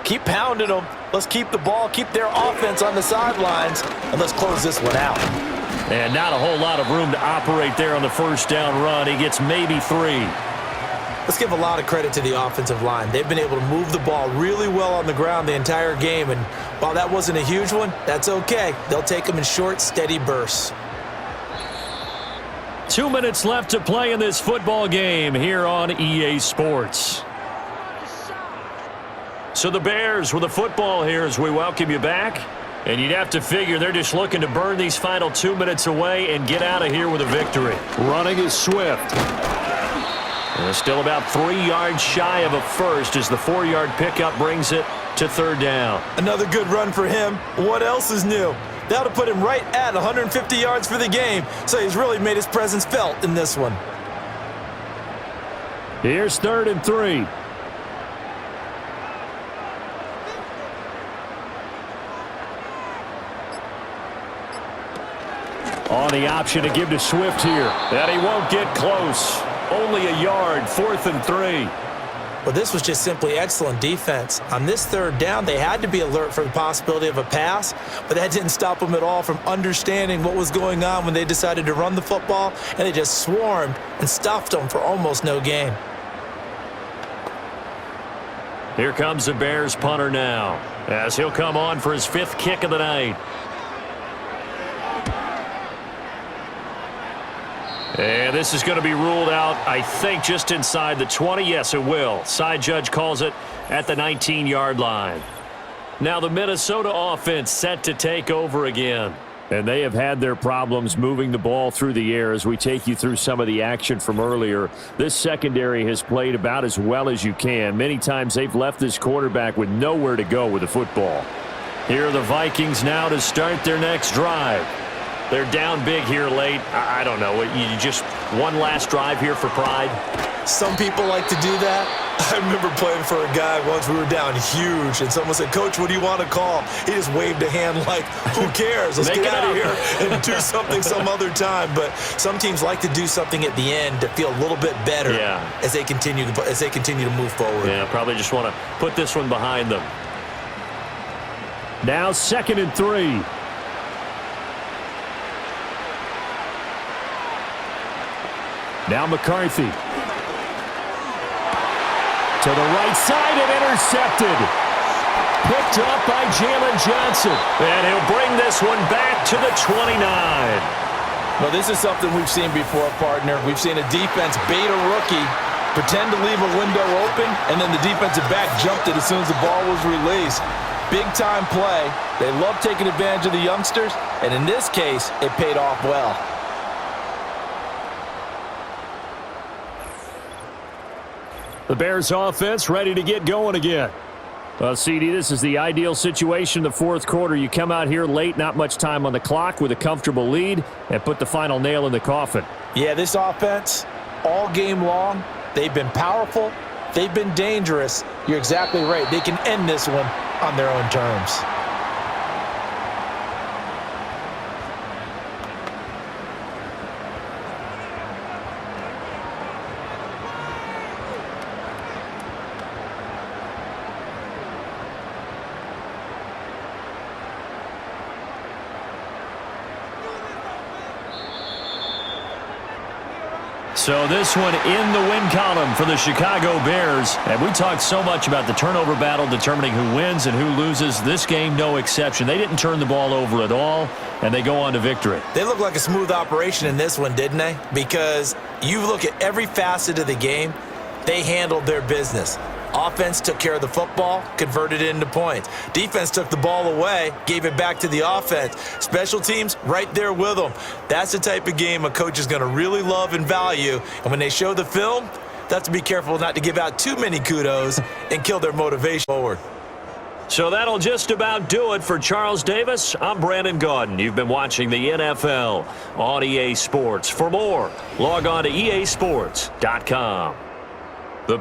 keep pounding them. Let's keep the ball, keep their offense on the sidelines, and let's close this one out. And not a whole lot of room to operate there on the first down run. He gets maybe 3. Let's give a lot of credit to the offensive line. They've been able to move the ball really well on the ground the entire game, and while that wasn't a huge one, that's okay. They'll take them in short, steady bursts. 2 minutes left to play in this football game here on EA Sports. So the Bears with the football here as we welcome you back. And you'd have to figure they're just looking to burn these final 2 minutes away and get out of here with a victory. Running is Swift. And still about 3 yards shy of a first as the 4-yard pickup brings it to third down. Another good run for him. What else is new? That'll put him right at 150 yards for the game, so he's really made his presence felt in this one. Here's 3rd and 3. On the option to give to Swift here. And he won't get close. Only a yard, 4th and 3. Well, this was just simply excellent defense. On this 3rd down, they had to be alert for the possibility of a pass, but that didn't stop them at all from understanding what was going on when they decided to run the football, and they just swarmed and stuffed them for almost no gain. Here comes the Bears punter now as he'll come on for his 5th kick of the night. And this is going to be ruled out, I think, just inside the 20. Yes, it will. Side judge calls it at the 19-yard line. Now the Minnesota offense set to take over again. And they have had their problems moving the ball through the air as we take you through some of the action from earlier. This secondary has played about as well as you can. Many times they've left this quarterback with nowhere to go with the football. Here are the Vikings now to start their next drive. They're down big here late. I don't know. You just one last drive here for pride? Some people like to do that. I remember playing for a guy once. We were down huge, and someone said, "Coach, what do you want to call?" He just waved a hand like, who cares? Let's get out of here and do something some other time. But some teams like to do something at the end to feel a little bit better as they continue to move forward. Yeah, probably just want to put this one behind them. Now 2nd and 3. Now McCarthy. To the right side and intercepted. Picked up by Jalen Johnson. And he'll bring this one back to the 29. Well, this is something we've seen before, partner. We've seen a defense bait a rookie, pretend to leave a window open, and then the defensive back jumped it as soon as the ball was released. Big-time play. They love taking advantage of the youngsters, and in this case, it paid off well. The Bears offense ready to get going again. Well, CD, this is the ideal situation in the 4th quarter. You come out here late, not much time on the clock with a comfortable lead, and put the final nail in the coffin. Yeah, this offense, all game long, they've been powerful, they've been dangerous. You're exactly right. They can end this one on their own terms. So this one in the win column for the Chicago Bears. And we talked so much about the turnover battle determining who wins and who loses. This game, no exception. They didn't turn the ball over at all, and they go on to victory. They look like a smooth operation in this one, didn't they? Because you look at every facet of the game, they handled their business. Offense took care of the football, converted it into points. Defense took the ball away, gave it back to the offense. Special teams, right there with them. That's the type of game a coach is going to really love and value. And when they show the film, they have to be careful not to give out too many kudos and kill their motivation forward. So that'll just about do it for Charles Davis. I'm Brandon Gaudin. You've been watching the NFL on EA Sports. For more, log on to easports.com. The